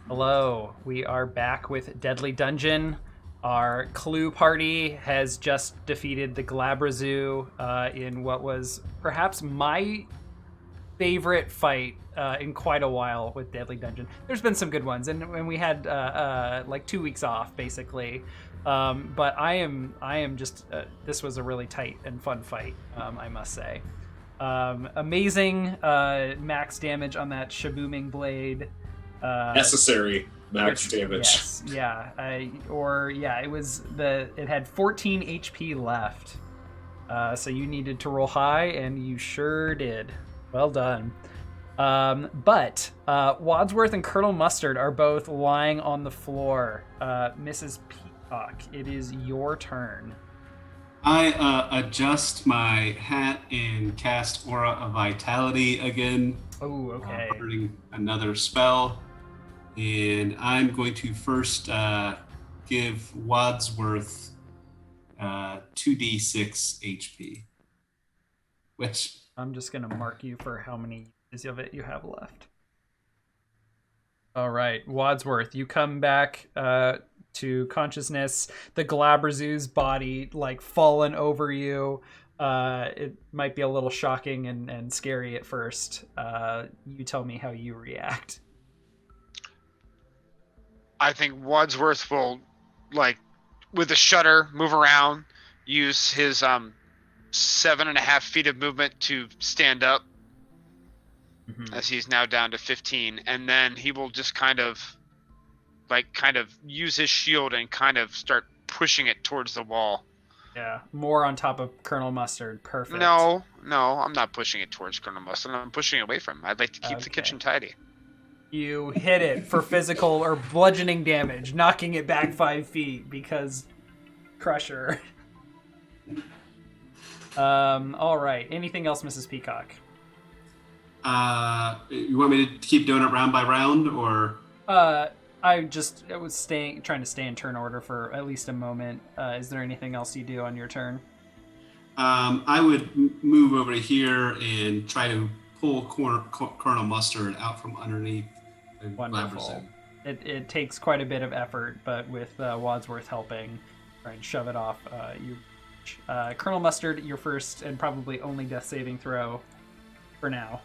Hello, we are back with Deadly Dungeon. Our clue party has just defeated the Glabrazoo in what was perhaps my favorite fight in quite a while with Deadly Dungeon. There's been some good ones, and we had like 2 weeks off basically. But I am just this was a really tight and fun fight, I must say. Amazing max damage on that Shabooming blade. Necessary max damage. Yes, yeah. It had 14 HP left. So you needed to roll high, and you sure did. Well done. But Wadsworth and Colonel Mustard are both lying on the floor. Mrs. Peacock, it is your turn. I adjust my hat and cast Aura of Vitality again. Oh, okay. Burning another spell. And I'm going to first give Wadsworth 2d6 HP. Which... I'm just going to mark you for how many uses of it you have left. All right, Wadsworth, you come back to consciousness. The Glabrazoo's body, like, fallen over you. It might be a little shocking and scary at first. You tell me how you react. I think Wadsworth will, like, with a shudder, move around, use his 7.5 feet of movement to stand up, as he's now down to 15, and then he will just kind of use his shield and kind of start pushing it towards the wall. Yeah, more on top of Colonel Mustard. Perfect. No, I'm not pushing it towards Colonel Mustard. I'm pushing it away from him. I'd like to keep the kitchen tidy. You hit it for physical or bludgeoning damage, knocking it back 5 feet because Crusher. All right. Anything else, Mrs. Peacock? You want me to keep doing it round by round, or? I was trying to stay in turn order for at least a moment. Is there anything else you do on your turn? I would move over to here and try to pull Colonel Mustard out from underneath. Wonderful. It takes quite a bit of effort, but with Wadsworth helping, try and shove it off. Colonel Mustard, your first and probably only death saving throw for now.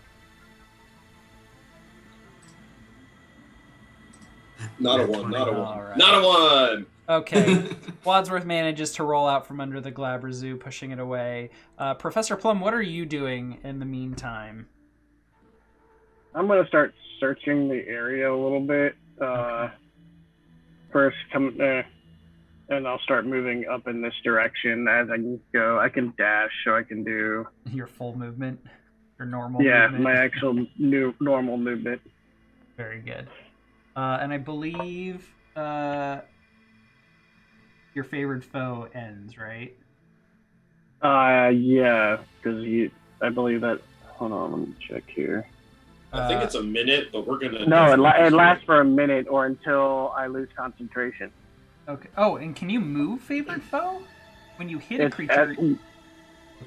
Not a one. Right. Not a one. Okay. Wadsworth manages to roll out from under the Glabrazoo, pushing it away. Professor Plum, what are you doing in the meantime? I'm going to start searching the area a little bit. First, and I'll start moving up in this direction as I can go. I can dash, so I can do... Your full movement? Your normal movement? Yeah, my actual normal movement. Very good. And I believe your favorite foe ends, right? Yeah, because I believe that... Hold on, let me check here. I think it's a minute, but we're gonna... No, it lasts for a minute or until I lose concentration. Okay. Oh, and can you move favorite foe? When you hit a creature... Go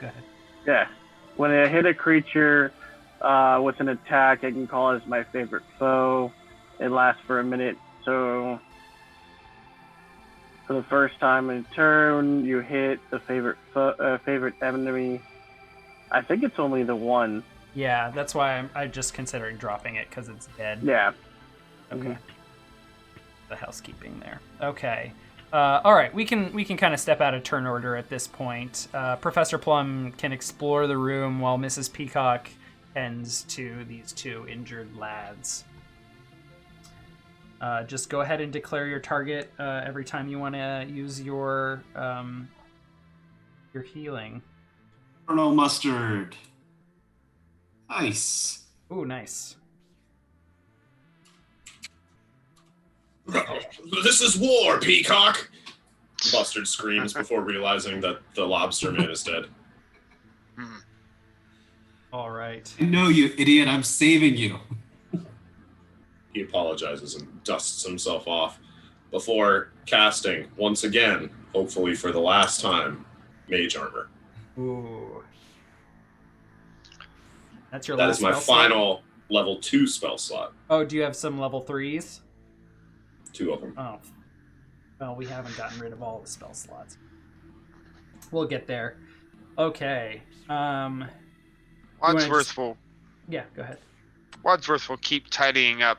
ahead. Yeah. When I hit a creature with an attack, I can call it as my favorite foe. It lasts for a minute. So for the first time in turn, you hit the favorite enemy. I think it's only the one. Yeah, that's why I'm just considering dropping it, because it's dead. Yeah. Okay. The housekeeping there. Okay. All right, we can kind of step out of turn order at this point. Professor Plum can explore the room while Mrs. Peacock tends to these two injured lads. Just go ahead and declare your target every time you want to use your healing. Colonel Mustard. Nice. Ooh, nice. This is war, Peacock! Mustard screams before realizing that the lobster man is dead. All right. No, you idiot, I'm saving you. He apologizes and dusts himself off before casting, once again, hopefully for the last time, Mage Armor. Ooh. That's your That last is my spell slot? final level 2 spell slot. Oh, do you have some level 3s? 2 of them. Oh. Well, we haven't gotten rid of all the spell slots. We'll get there. Okay. Wadsworth will Yeah, go ahead. Wadsworth will keep tidying up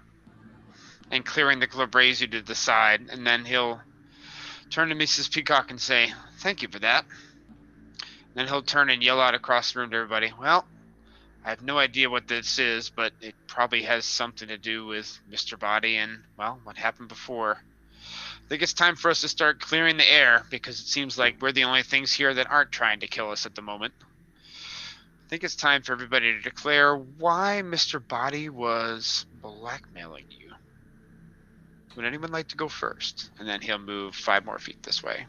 and clearing the glabrazu to the side, and then he'll turn to Mrs. Peacock and say, "Thank you for that." Then he'll turn and yell out across the room to everybody, "Well, I have no idea what this is, but it probably has something to do with Mr. Body and, well, what happened before. I think it's time for us to start clearing the air, because it seems like we're the only things here that aren't trying to kill us at the moment. I think it's time for everybody to declare why Mr. Body was blackmailing you. Would anyone like to go first?" And then he'll move 5 more feet this way.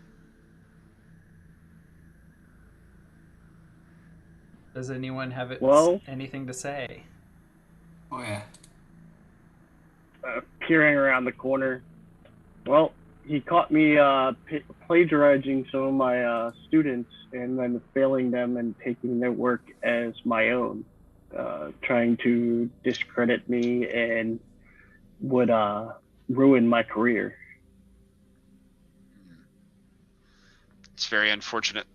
Does anyone have anything to say? Oh yeah. Peering around the corner. Well, he caught me plagiarizing some of my students and then failing them and taking their work as my own, trying to discredit me and would ruin my career. It's very unfortunate.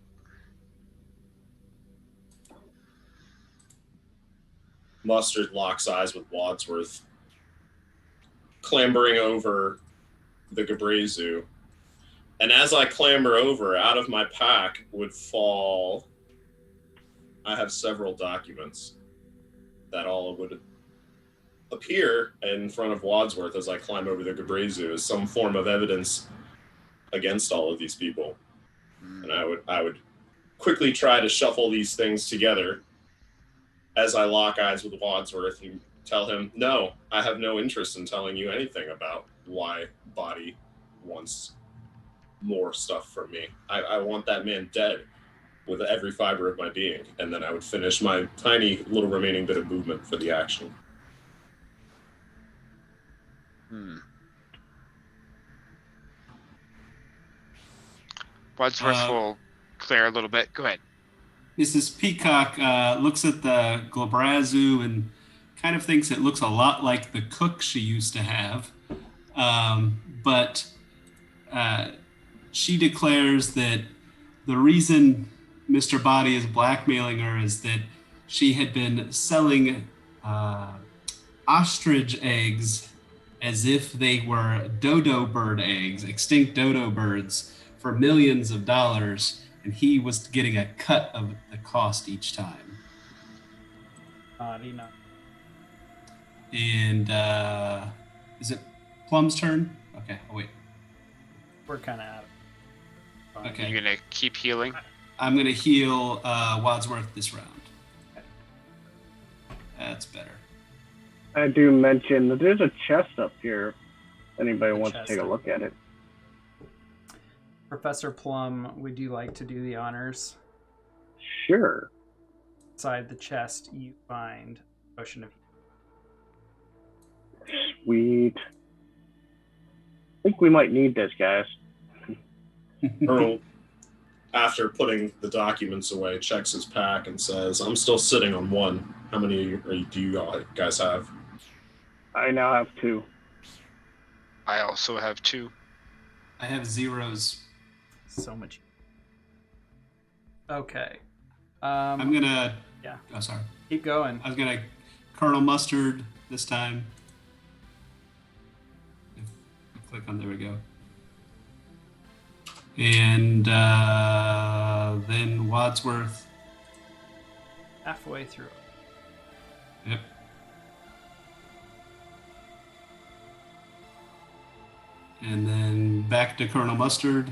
Mustard locks eyes with Wadsworth, clambering over the Gabrazu. And as I clamber over, out of my pack would fall... I have several documents that all would appear in front of Wadsworth as I climb over the Gabrazu as some form of evidence against all of these people. And I would quickly try to shuffle these things together as I lock eyes with Wadsworth and tell him, "No, I have no interest in telling you anything about why Body wants more stuff from me. I want that man dead with every fiber of my being." And then I would finish my tiny little remaining bit of movement for the action. Wadsworth will clear a little bit. Go ahead. Mrs. Peacock looks at the glabrazu and kind of thinks it looks a lot like the cook she used to have. But she declares that the reason Mr. Body is blackmailing her is that she had been selling ostrich eggs as if they were dodo bird eggs, extinct dodo birds, for millions of dollars, and he was getting a cut of the cost each time. And is it Plum's turn? Okay, I'll wait. We're kind of out of time. Okay. You're going to keep healing? I'm going to heal Wadsworth this round. That's better. I do mention that there's a chest up here. If anybody wants to chest. take a look at it. Professor Plum, would you like to do the honors? Sure. Inside the chest, you find a potion of Sweet. I think we might need this, guys. Earl, after putting the documents away, checks his pack and says, "I'm still sitting on 1. How many do you guys have?" I now have 2. I also have 2. I have 0s. so much. Okay. I'm going to... Yeah. Oh, sorry. Keep going. I was going to Colonel Mustard this time. Click on, there we go. And then Wadsworth. Halfway through. Yep. And then back to Colonel Mustard.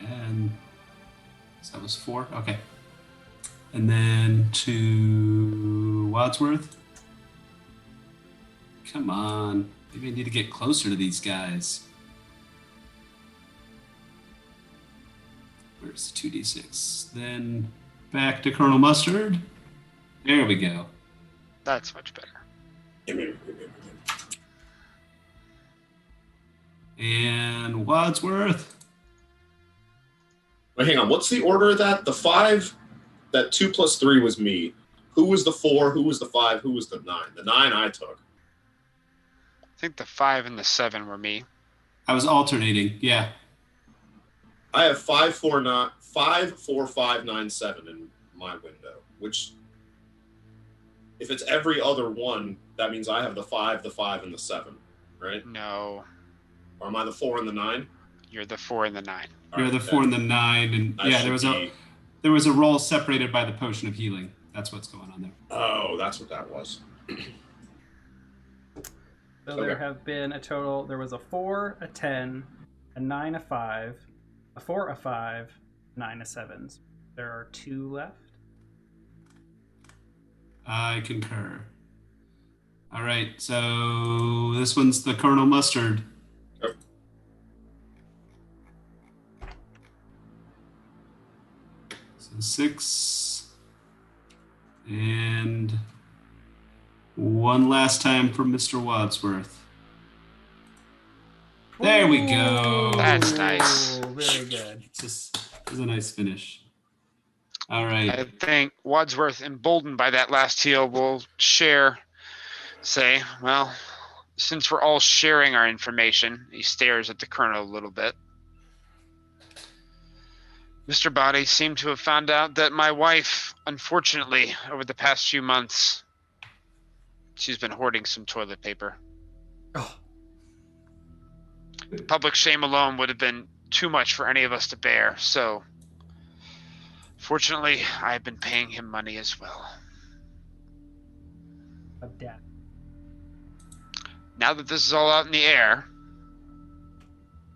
And so that was 4. Okay. And then to Wadsworth. Come on. Maybe I need to get closer to these guys. Where's the 2d6? Then back to Colonel Mustard. There we go. That's much better. And Wadsworth. Wait, hang on. What's the order of that? The 5, that 2 plus 3 was me. Who was the 4? Who was the 5? Who was the 9? The 9 I took. I think the 5 and the 7 were me. I was alternating. Yeah. I have 5, 4, 9, 5, 4, 5, 9, 7 in my window. Which, if it's every other one, that means I have the 5, and the 7, right? No, Or am I the 4 and the 9? you're the 4 and the 9. You're the 4 and the 9, and I yeah, should there was a roll separated by the potion of healing. That's what's going on there. Oh, that's what that was. So there have been a total. There was a 4, a 10, a 9, a 5, a 4, a 5, 9, a 7. There are 2 left. I concur. All right, so this one's the Colonel Mustard. Yep. So 6. And one last time for Mr. Wadsworth. There we go. That's nice. Very good. This is a nice finish. All right. I think Wadsworth, emboldened by that last heal, will say, well, since we're all sharing our information, he stares at the Colonel a little bit. Mr. Body seemed to have found out that my wife, unfortunately, over the past few months, she's been hoarding some toilet paper. Oh. The public shame alone would have been too much for any of us to bear, so fortunately, I've been paying him money as well. Of death. Now that this is all out in the air,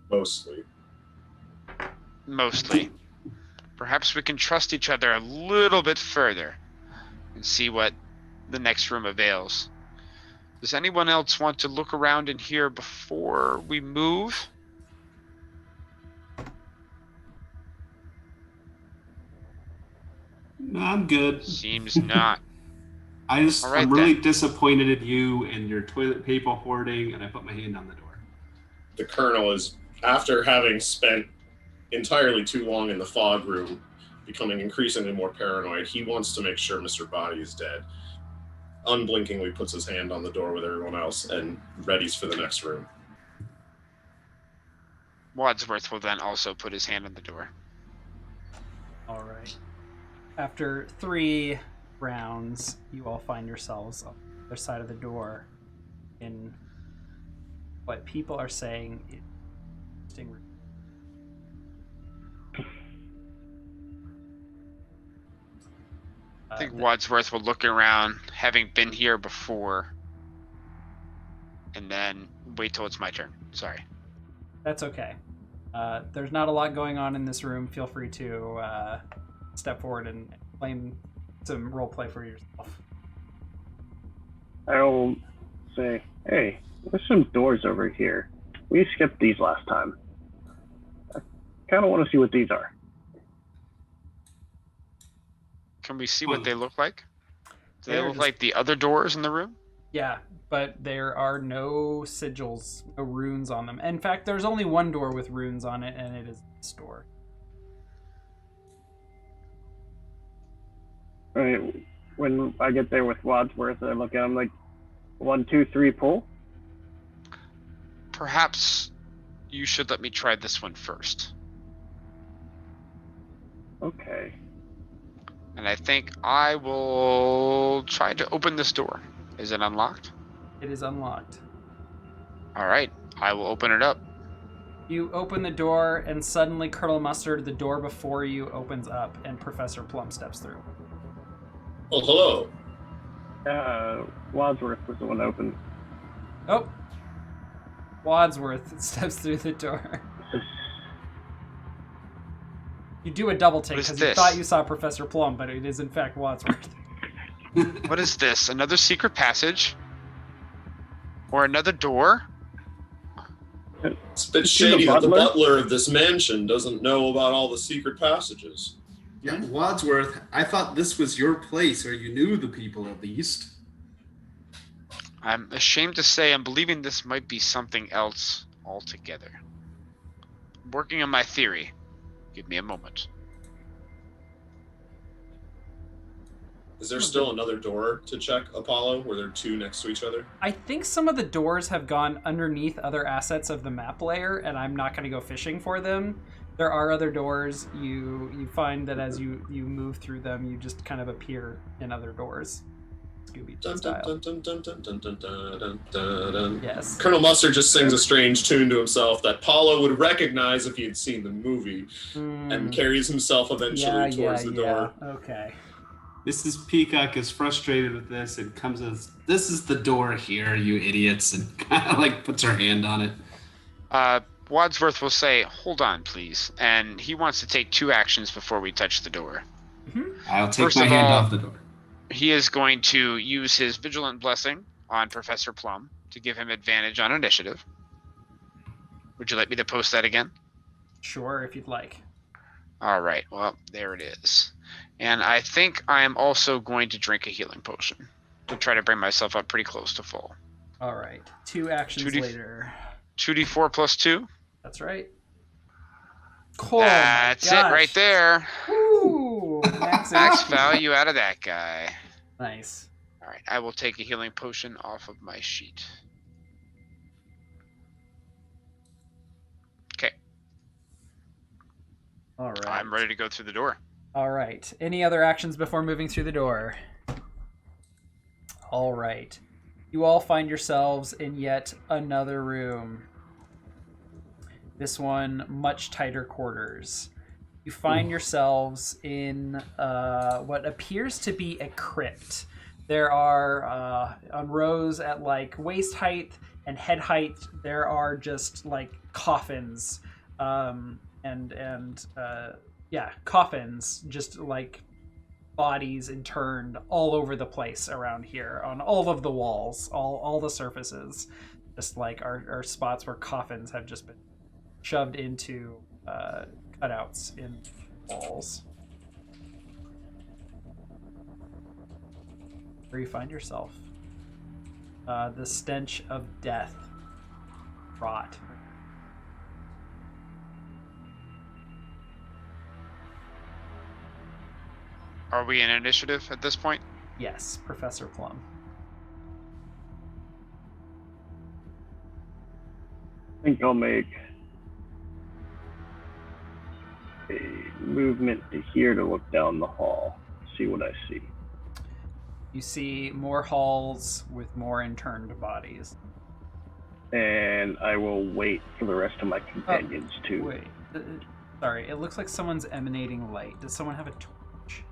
mostly, perhaps we can trust each other a little bit further and see what the next room avails. Does anyone else want to look around in here before we move? No, I'm good. Seems not. I'm really disappointed in you and your toilet paper hoarding, and I put my hand on the door. The Colonel is, after having spent entirely too long in the fog room, becoming increasingly more paranoid. He wants to make sure Mr. Body is dead. Unblinkingly puts his hand on the door with everyone else and readies for the next room. Wadsworth will then also put his hand on the door. All right. After 3 rounds, you all find yourselves on the other side of the door in what people are saying is interesting room. I think Wadsworth will look around, having been here before, and then wait till it's my turn. Sorry. That's okay. There's not a lot going on in this room. Feel free to step forward and claim some role play for yourself. I'll say, hey, there's some doors over here. We skipped these last time. I kind of want to see what these are. Can we see what they look like? Do they They're look just- like the other doors in the room? Yeah, but there are no sigils, no runes on them. In fact, there's only one door with runes on it, and it is this door. All right, when I get there with Wadsworth, I look at him like, 1, 2, 3, pull. Perhaps you should let me try this one first. Okay. And I think I will try to open this door. Is it unlocked? It is unlocked. All right, I will open it up. You open the door, and suddenly, Colonel Mustard, the door before you opens up, and Professor Plum steps through. Oh, hello. Wadsworth was the one that opened. Oh! Wadsworth steps through the door. You do a double take What is because you this? thought you saw Professor Plum, but it is in fact Wadsworth. What is this? Another secret passage? Or another door? It's a bit You see the shady that the butler? butler of this mansion doesn't know about all the secret passages. Yeah, Wadsworth, I thought this was your place, or you knew the people at least. I'm ashamed to say I'm believing this might be something else altogether. I'm working on my theory. Give me a moment. Is there still another door to check, Apollo? Were there two next to each other? I think some of the doors have gone underneath other assets of the map layer, and I'm not going to go fishing for them. There are other doors. You find that as you move through them, you just kind of appear in other doors. Scooby-Doo style. Yes. Colonel Mustard just sings a strange tune to himself that Paulo would recognize if he had seen the movie, and carries himself eventually towards the door. Okay. Mrs. Peacock is frustrated with this and comes as, "This is the door here, you idiots," and kind of like puts her hand on it. Wadsworth will say, "Hold on, please," and he wants to take 2 actions before we touch the door. I'll take First my of hand all, off the door. He is going to use his Vigilant Blessing on Professor Plum to give him advantage on initiative. Would you like me to post that again? Sure, if you'd like. All right, well, there it is. And I think I am also going to drink a healing potion to try to bring myself up pretty close to full. All right, 2 actions later. 2d4 plus 2? That's right. Cool. That's it right there. Woo! Max value out of that guy. Nice. All right, I will take a healing potion off of my sheet. Okay. All right. I'm ready to go through the door. All right. Any other actions before moving through the door? All right. You all find yourselves in yet another room. This one, much tighter quarters. You find yourselves in what appears to be a crypt. There are, on rows at like waist height and head height, there are just like coffins, coffins, just like bodies interned all over the place around here, on all of the walls, all the surfaces, just like are spots where coffins have just been shoved into cutouts in walls. Where you find yourself, the stench of death, rot. Are we in initiative at this point? Yes, Professor Plum. I think I'll make a movement to here to look down the hall, see what I see. You see more halls with more interned bodies. And I will wait for the rest of my companions to... Wait, sorry, it looks like someone's emanating light. Does someone have a torch?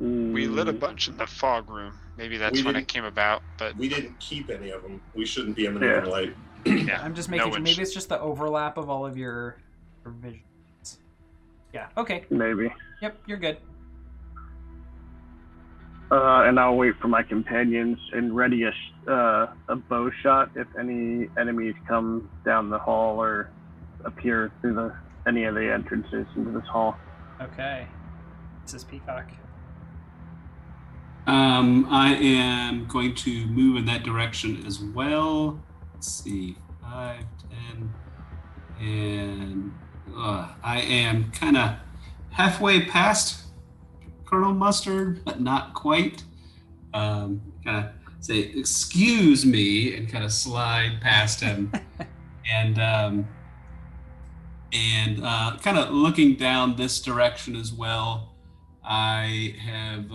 We lit a bunch in the fog room. Maybe that's when it came about, but... We didn't keep any of them. We shouldn't be emanating light. Yeah, I'm just making sure. Maybe it's just the overlap of all of your visions. Yeah, okay. Maybe. Yep, you're good. And I'll wait for my companions and ready a bow shot if any enemies come down the hall or appear through any of the entrances into this hall. Okay. This is Peacock. I am going to move in that direction as well. Let's see, 5, 10, and I am kind of halfway past Colonel Mustard, but not quite. Kind of say, "Excuse me," and kind of slide past him, and kind of looking down this direction as well. I have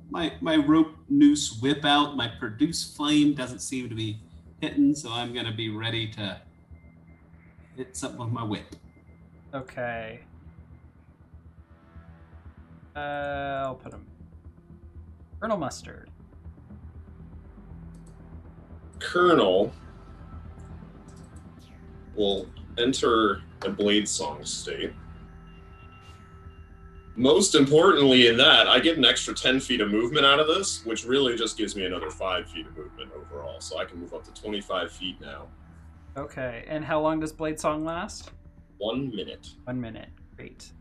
my rope noose whip out. My produce flame doesn't seem to be hitting, so I'm going to be ready to hit something with my whip. Okay. I'll put him. Colonel Mustard. Colonel will enter a blade song state. Most importantly in that, I get an extra 10 feet of movement out of this, which really just gives me another 5 feet of movement overall. So I can move up to 25 feet now. Okay, and how long does Blade Song last? 1 minute. 1 minute. Great.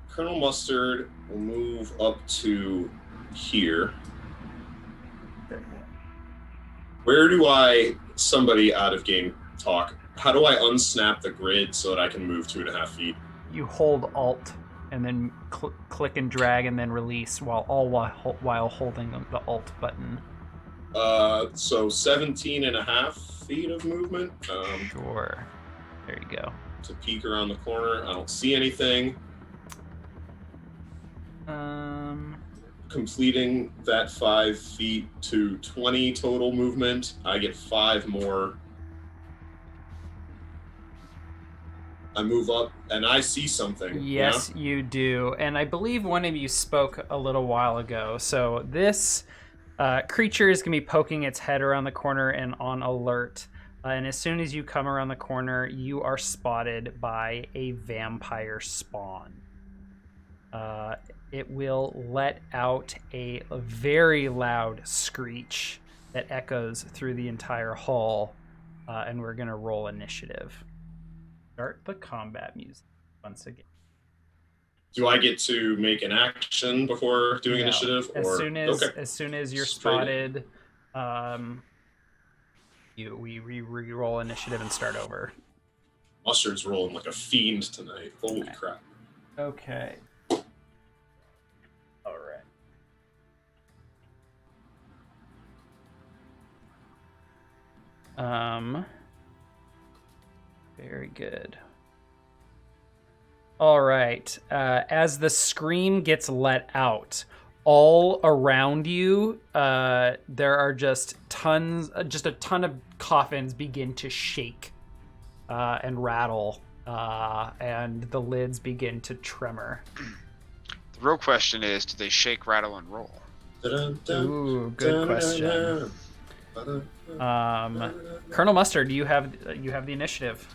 Colonel Mustard will move up to here. Where do I somebody out of game talk. How do I unsnap the grid so that I can move 2.5 feet? You hold Alt and then click and drag and then release while holding the Alt button. So 17.5 feet of movement. Sure. There you go. To peek around the corner. I don't see anything. Completing that 5 feet to 20 total movement, I get 5 more. I move up and I see something. Yes, you do. And I believe one of you spoke a little while ago. So this creature is going to be poking its head around the corner and on alert. And as soon as you come around the corner, you are spotted by a vampire spawn. It will let out a very loud screech that echoes through the entire hall. And we're going to roll initiative. Start the combat music once again. Do I get to make an action before doing initiative? As soon as you're spotted, we re-roll initiative and start over. Mustard's rolling like a fiend tonight. Holy crap. Okay. All right. Very good. All right. As the scream gets let out, all around you, there are just a ton of coffins begin to shake and rattle, and the lids begin to tremor. The real question is, do they shake, rattle, and roll? Ooh, good question. Colonel Mustard, you have the initiative.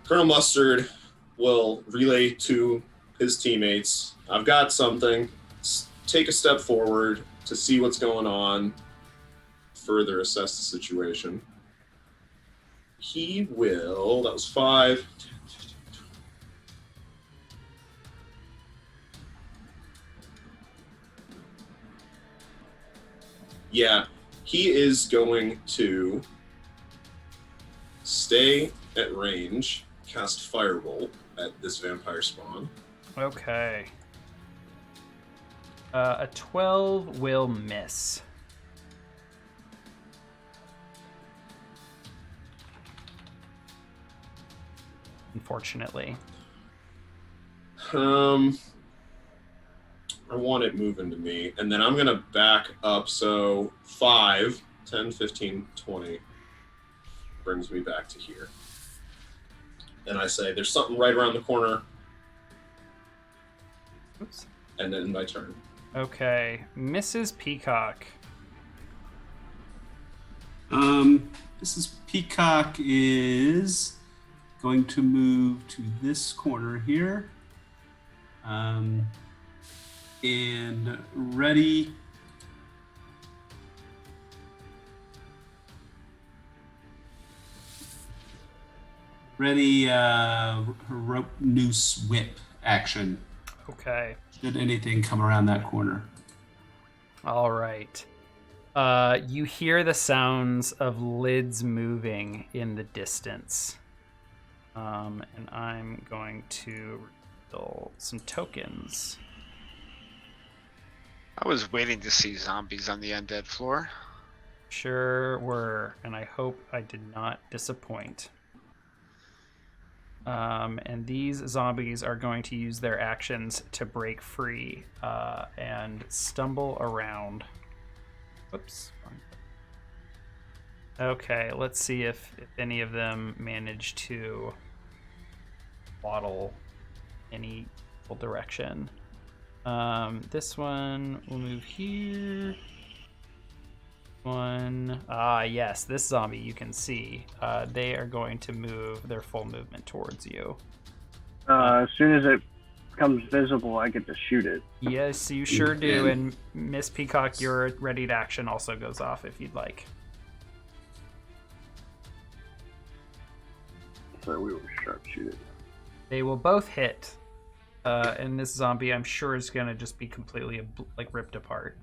Colonel Mustard will relay to his teammates, I've got something. Take a step forward to see what's going on, further assess the situation. He will, that was 5. Yeah, he is going to stay at range, cast Firebolt at this vampire spawn. Okay. A 12 will miss. Unfortunately. I want it moving to me, and then I'm going to back up, so 5, 10, 15, 20 brings me back to here. And I say, there's something right around the corner. Oops. And then my turn. Okay, Mrs. Peacock. Mrs. Peacock is going to move to this corner here. And ready. Her rope noose whip action. Okay. Should anything come around that corner. All right. You hear the sounds of lids moving in the distance. And I'm going to roll some tokens. I was waiting to see zombies on the undead floor. Sure were, and I hope I did not disappoint. And these zombies are going to use their actions to break free and stumble around. Whoops. Okay, let's see if any of them manage to waddle any direction. This one will move here. Yes, this zombie you can see. They are going to move their full movement towards you. As soon as it becomes visible, I get to shoot it. Yes, you sure do. And Miss Peacock, your ready to action also goes off if you'd like. So we will sharpshoot it. They will both hit. And this zombie, I'm sure, is going to just be completely ripped apart.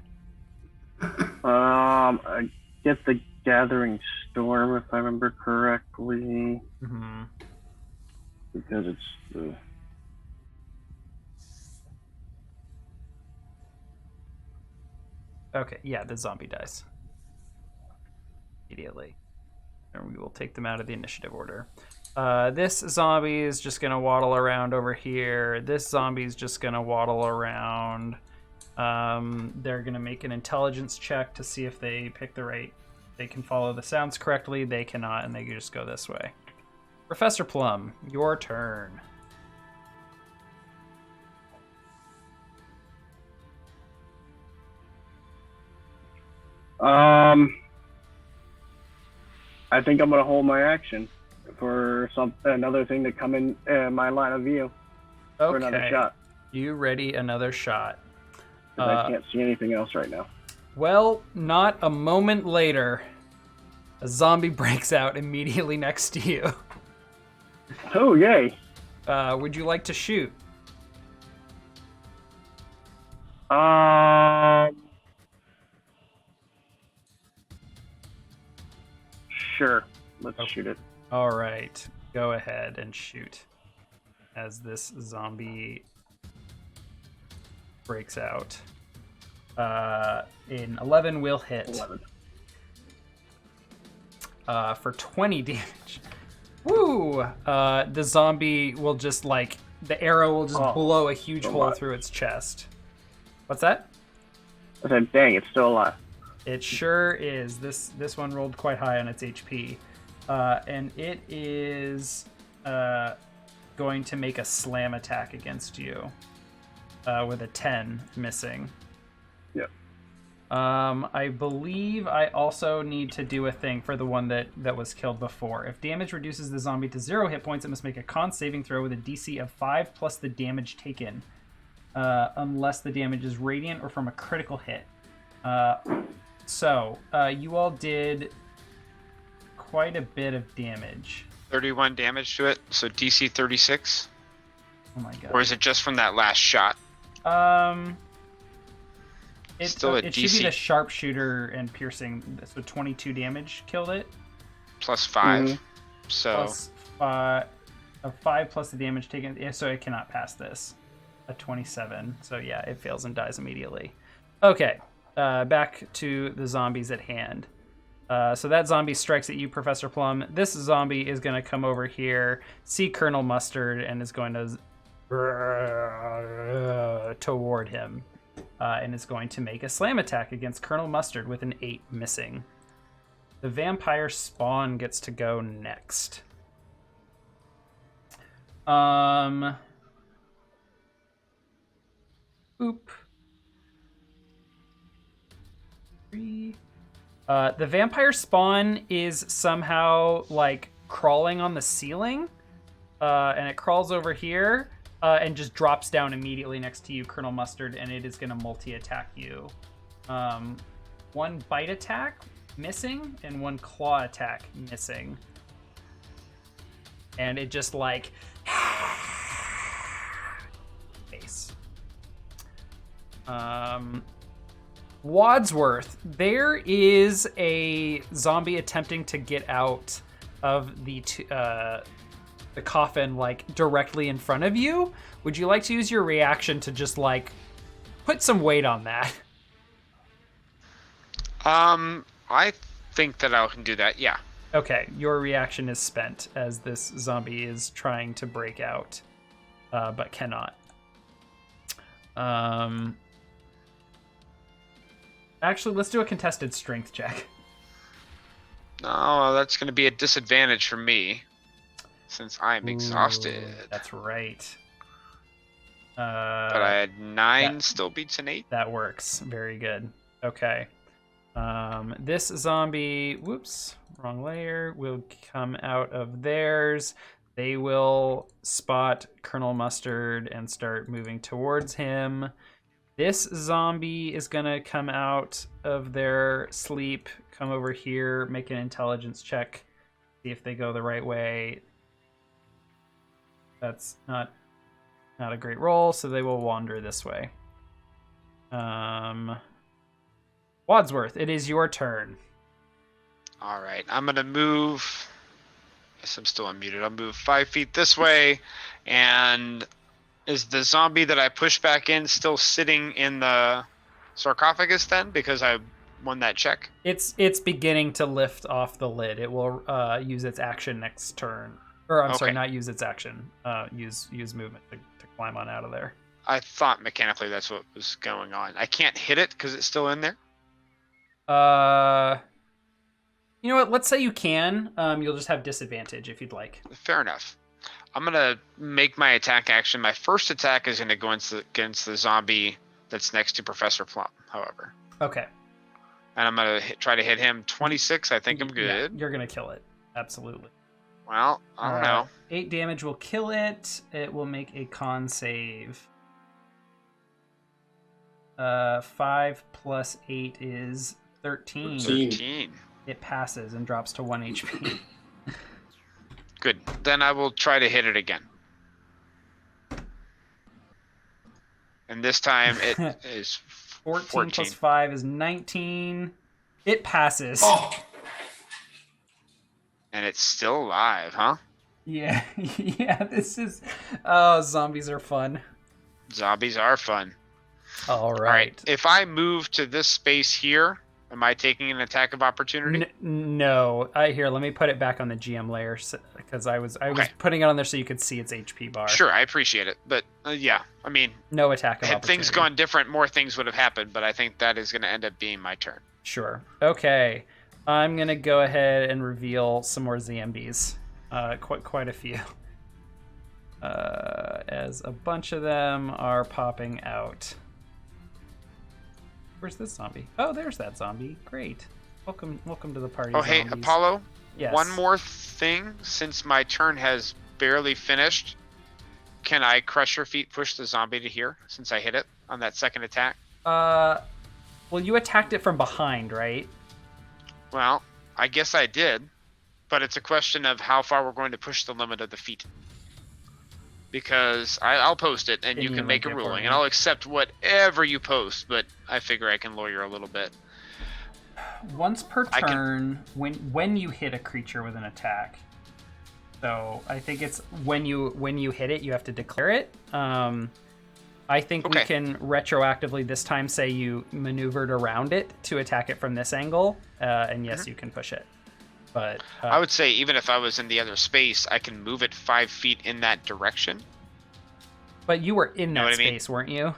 get the Gathering Storm, if I remember correctly. Mm-hmm. Because it's the... Okay, yeah, the zombie dies. Immediately. And we will take them out of the initiative order. This zombie is just going to waddle around over here. This zombie is just going to waddle around. They're going to make an intelligence check to see if they pick the right... They can follow the sounds correctly. They cannot, and they can just go this way. Professor Plum, your turn. I think I'm gonna hold my action for another thing to come in my line of view for another shot. You ready another shot? 'Cause I can't see anything else right now. Well, not a moment later, a zombie breaks out immediately next to you. Oh, yay! Would you like to shoot? Sure. Let's shoot it. All right, go ahead and shoot as this zombie breaks out. An 11 will hit. 11. For 20 damage. Woo! The zombie will just like the arrow will just blow a huge hole through its chest. What's that? I said, dang, it's still alive. It sure is. This one rolled quite high on its HP. And it is going to make a slam attack against you with a 10 missing. Yep. I believe I also need to do a thing for the one that was killed before. If damage reduces the zombie to 0 hit points, it must make a con saving throw with a DC of 5 plus the damage taken, unless the damage is radiant or from a critical hit. So you all did quite a bit of damage. 31 damage to it, so DC 36. Oh my god. Or is it just from that last shot? It Still a should be DC. the sharpshooter and piercing. So 22 damage killed it. Plus 5. Mhm. So Plus 5 plus the damage taken. Yeah, so it cannot pass this. A 27. So yeah, it fails and dies immediately. Okay. Back to the zombies at hand. So that zombie strikes at you, Professor Plum. This zombie is going to come over here, see Colonel Mustard, and is going to toward him. And is going to make a slam attack against Colonel Mustard with an 8 missing. The vampire spawn gets to go next. Oop. 3. The vampire spawn is somehow like crawling on the ceiling, and it crawls over here and just drops down immediately next to you, Colonel Mustard, and it is going to multi-attack you. 1 bite attack missing and 1 claw attack missing, and it just like face. Wadsworth, there is a zombie attempting to get out of the coffin, like directly in front of you. Would you like to use your reaction to just like put some weight on that? I think that I can do that. Yeah. Okay, your reaction is spent as this zombie is trying to break out, but cannot. Actually, let's do a contested strength check. No, that's going to be a disadvantage for me, since I'm exhausted. Ooh, that's right. But I had 9, still beats an 8. That works. Very good. Okay. This zombie, whoops, wrong layer, will come out of theirs. They will spot Colonel Mustard and start moving towards him. This zombie is going to come out of their sleep, come over here, make an intelligence check, see if they go the right way. That's not a great roll, so they will wander this way. Wadsworth, it is your turn. All right, I'm gonna move. Yes, I'm still unmuted. I'll move 5 feet this way, and is the zombie that I pushed back in still sitting in the sarcophagus then? Because I won that check. It's beginning to lift off the lid. It will use its action next turn, or I'm sorry, Okay. not use its action. Use movement to climb on out of there. I thought mechanically that's what was going on. I can't hit it because it's still in there. You know what? Let's say you can. You'll just have disadvantage if you'd like. Fair enough. I'm gonna make my attack action. My first attack is gonna go against the zombie that's next to Professor Plum. However, Okay. and I'm gonna try to hit him. 26. I think I'm Yeah, good. you're gonna kill it. Absolutely. Well, I don't know. 8 damage will kill it. It will make a con save. 5 plus 8 is 13. 13. It passes and drops to 1 HP. Good. Then I will try to hit it again. And this time it is 14 plus 5 is 19. It passes. Oh, And it's still alive, huh? Yeah, yeah, this is... Oh, zombies are fun. Zombies are fun. All All right. If I move to this space here, am I taking an attack of opportunity? No. Here, let me put it back on the GM layer because I was Okay. putting it on there so you could see its HP bar. Sure, I appreciate it. But yeah, I mean, No attack of had opportunity. things gone different, more things would have happened, but I think that is going to end up being my turn. Sure. Okay. I'm going to go ahead and reveal some more zombies. Quite a few. As a bunch of them are popping out. Where's this zombie? Oh, there's that zombie. Great. Welcome to the party. Oh, hey, zombies. Apollo, Yes. one more thing. Since my turn has barely finished, can I crush your feet, push the zombie to here since I hit it on that second attack? Well, you attacked it from behind, right? Well, I guess I did, but it's a question of how far we're going to push the limit of the feet. Because I'll post it, and Can you you can make a link it for ruling, me? and I'll accept whatever you post, but I figure I can lawyer a little bit. Once per I can- turn, when you hit a creature with an attack. So I think it's when you hit it, you have to declare it. I think we Okay. can retroactively this time say you maneuvered around it to attack it from this angle, and yes, you can push it. But I would say even if I was in the other space, I can move it 5 feet in that direction. but you were in Know that what I mean? space, weren't you?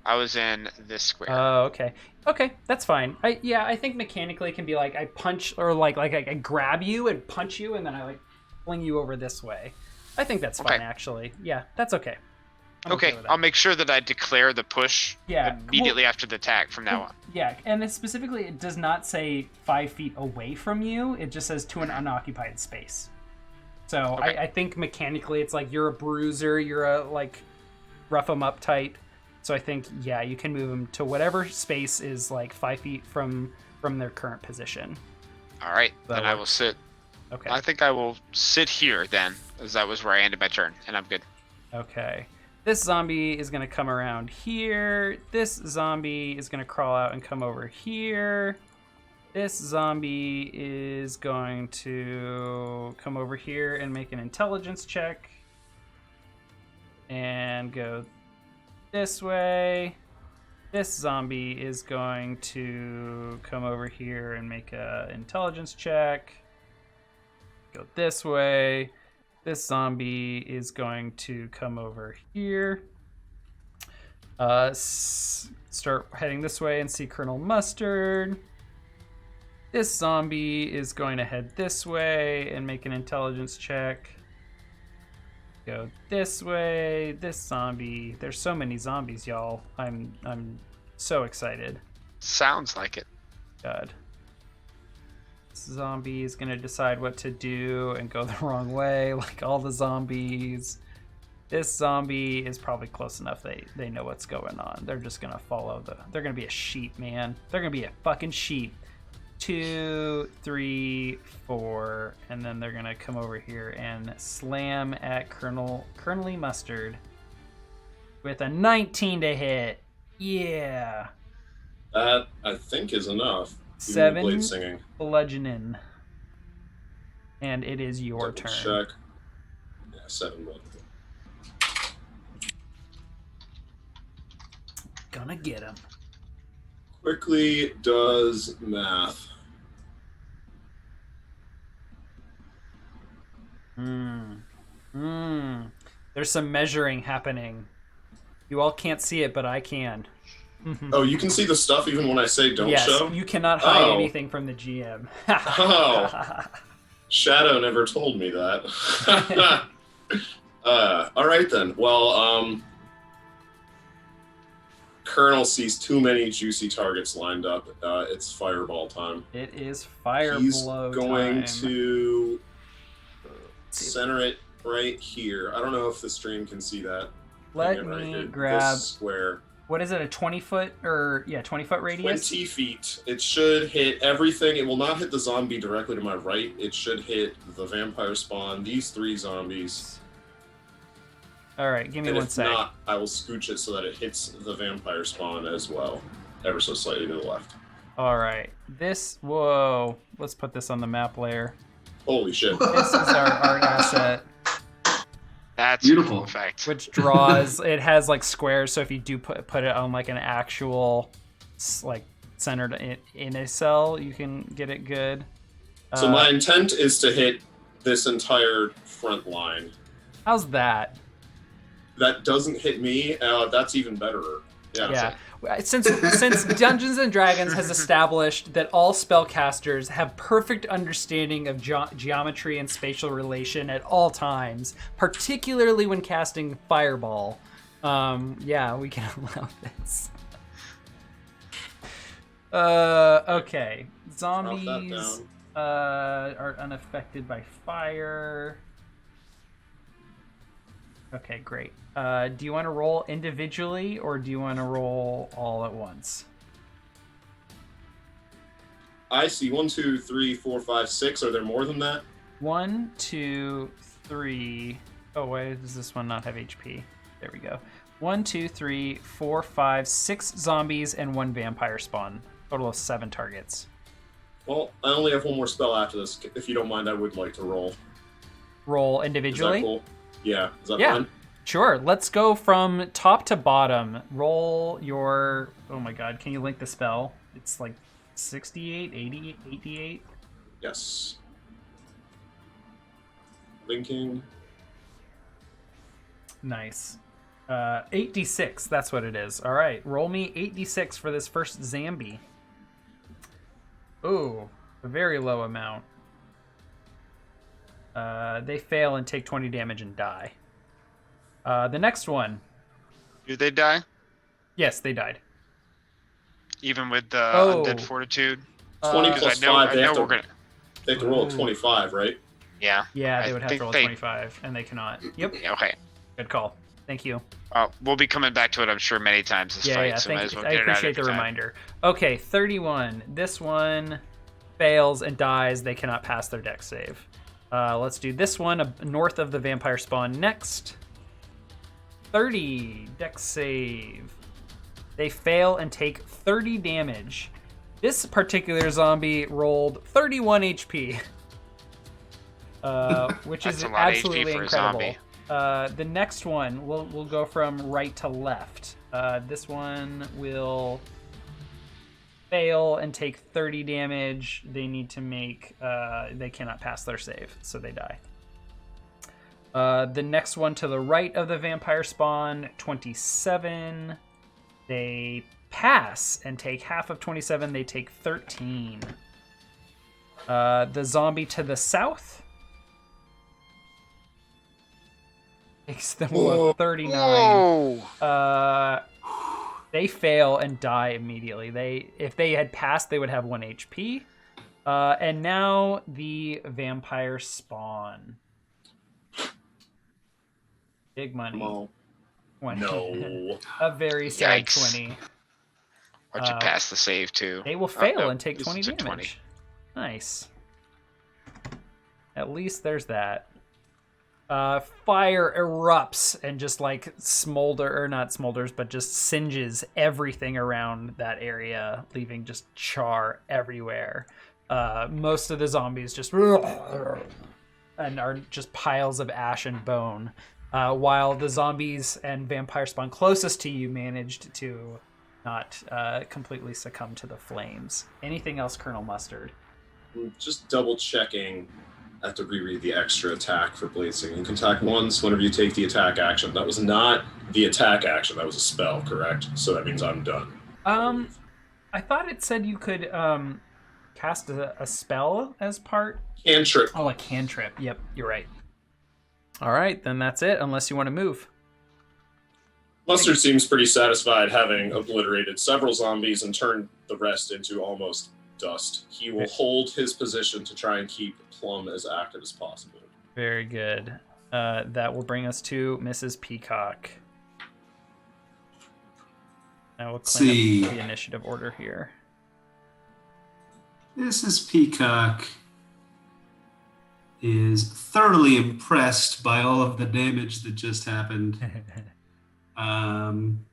I was in this square. Oh, okay. Okay, that's fine. I think mechanically it can be like I punch or like I grab you and punch you and then I like fling you over this way. I think that's fine Okay. actually. Yeah, that's okay. I'm Okay, with that. I'll make sure that I declare the push Yeah, immediately after the attack from now on. Yeah, and it specifically it does not say 5 feet away from you. It just says to an unoccupied space. So Okay. I think mechanically it's like you're a bruiser, you're a like rough 'em up type. So I think yeah, you can move them to whatever space is like 5 feet from their current position. All right, That then I will works. sit. Okay. I think I will sit here then, as that was where I ended my turn, and I'm good. Okay. This zombie is going to come around here. This zombie is going to crawl out and come over here. This zombie is going to come over here and make an intelligence check. And go this way. This zombie is going to come over here and make an intelligence check. Go this way. This zombie is going to come over here. Start heading this way and see Colonel Mustard. This zombie is going to head this way and make an intelligence check. Go this way. This zombie. There's so many zombies, y'all. I'm so excited. Sounds like it. God. This zombie is gonna decide what to do and go the wrong way, like all the zombies. This zombie is probably close enough. They know what's going on. They're just gonna follow they're gonna be a sheep, man. They're gonna be a fucking sheep. 2, 3, 4, and then they're gonna come over here and slam at Colonel Mustard with a 19 to hit. Yeah. That I think is enough. Even with 7 blade singing. bludgeoning. And it is your Double turn. check. Yeah, 7 1. Gonna get him. Quickly does math. There's some measuring happening. You all can't see it, but I can. Oh, you can see the stuff even when I say don't Yes, show? you cannot hide Oh. anything from the GM. Oh. Shadow never told me that. All right then. Well, Colonel sees too many juicy targets lined up. It's fireball time. It is fire He's blow going time. to center it right here. I don't know if the stream can see that. Let Hang it right me here. grab. This square. What is it? A 20-foot or 20-foot radius? 20 feet. It should hit everything. It will not hit the zombie directly to my right. It should hit the vampire spawn, these 3 zombies. All right, give me And one if sec. not, I will scooch it so that it hits the vampire spawn as well, ever so slightly to the left. All right, this. Whoa, let's put this on the map layer. Holy shit. This is our art asset, That's Beautiful. a cool effect. which draws. It has like squares, so if you do put it on like an actual, like centered in a cell, you can get it good. So my intent is to hit this entire front line. How's that? That doesn't hit me. That's even better. Yeah. Since Dungeons and Dragons has established that all spellcasters have perfect understanding of geometry and spatial relation at all times, particularly when casting Fireball, we can allow this. Okay. Zombies are unaffected by fire. Okay, great. Do you want to roll individually, or do you want to roll all at once? I see 1, 2, 3, 4, 5, 6. Are there more than that? 1, 2, 3. Oh, why does this one not have HP? There we go. 1, 2, 3, 4, 5, 6 zombies and 1 vampire spawn. Total of 7 targets. Well, I only have 1 more spell after this. If you don't mind, I would like to roll. Roll Is individually? that cool? Yeah. Is that Yeah. fine? Sure. Let's go from top to bottom. Roll your... Oh my god, can you link the spell? It's like 68, 80, 88? Yes. Linking. Nice. 8d6, that's what it is. All right, roll me 8d6 for this first zombie. Ooh, a very low amount. They fail and take 20 damage and die. The next one. Do they die? Yes, they died. Even with the undead fortitude? 20 Because plus I know, 5. I They know have we're to, gonna. they have to roll a Ooh. 25, right? Yeah. Yeah, I they would have think to roll they- 25, and they cannot. Yep, Yeah, okay. good call. Thank you. We'll be coming back to it, I'm sure, many times this fight. So might thank as you. well I get it out appreciate the every time. reminder. Okay, 31. This one fails and dies. They cannot pass their dex save. Let's do this one north of the vampire spawn next. 30 dex save. They fail and take 30 damage. This particular zombie rolled 31 HP, which is That's a lot of HP absolutely for a incredible. zombie. The next one, we'll go from right to left. This one will fail and take 30 damage. They need to make, they cannot pass their save, so they die. The next one to the right of the vampire spawn, 27. They pass and take half of 27. They take 13. The zombie to the south takes them Whoa. 39. Whoa! They fail and die immediately. If they had passed, they would have 1 HP. And now the vampire spawn. Big money. Well, 20. no. A very sad Yikes. 20. Why'd you pass the save, too? They will fail no, and take this 20 is a damage. 20. Nice. At least there's that. Fire erupts and just like not smolders, but just singes everything around that area, leaving just char everywhere. Most of the zombies just and are just piles of ash and bone, while the zombies and vampire spawn closest to you managed to not completely succumb to the flames. Anything else, Colonel Mustard? Just double checking. I have to reread the extra attack for Blazing. You can attack once whenever you take the attack action. That was not the attack action. That was a spell, correct? So that means I'm done. I thought it said you could cast a spell as part. Cantrip. Oh, a cantrip. Yep, you're right. All right, then that's it, unless you want to move. Mustard seems pretty satisfied having obliterated several zombies and turned the rest into almost dust. He will hold his position to try and keep Plum as active as possible. Very good. That will bring us to Mrs. Peacock. I will clean up the initiative order here. Mrs. Peacock is thoroughly impressed by all of the damage that just happened. And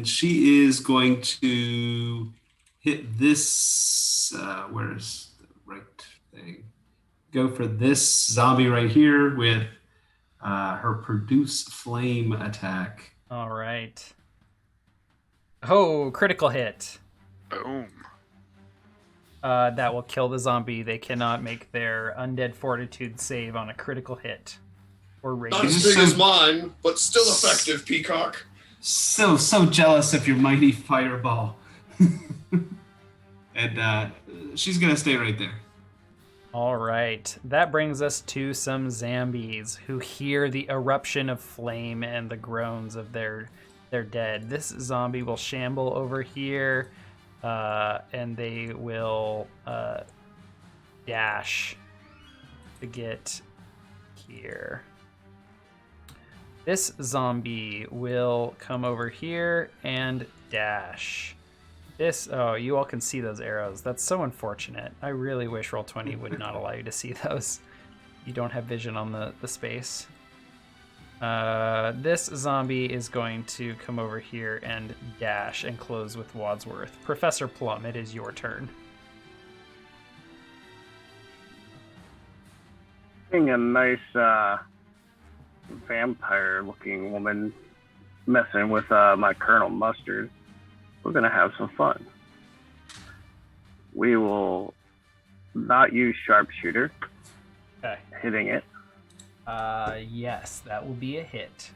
she is going to hit this, where's the right thing? Go for this zombie right here with her Produce Flame attack. All right. Oh, critical hit. Boom. That will kill the zombie. They cannot make their Undead Fortitude save on a critical hit. Or Not rage. as big as mine, but still effective, Peacock. So jealous of your mighty fireball. And she's going to stay right there. All right. That brings us to some zombies who hear the eruption of flame and the groans of their dead. This zombie will shamble over here, and they will dash to get here. This zombie will come over here and dash. Oh, you all can see those arrows. That's so unfortunate. I really wish Roll20 would not allow you to see those. You don't have vision on the space. This zombie is going to come over here and dash and close with Wadsworth. Professor Plum, it is your turn. Seeing a nice vampire-looking woman messing with my Colonel Mustard, we're going to have some fun. We will not use sharpshooter, Okay. hitting it. Yes, that will be a hit.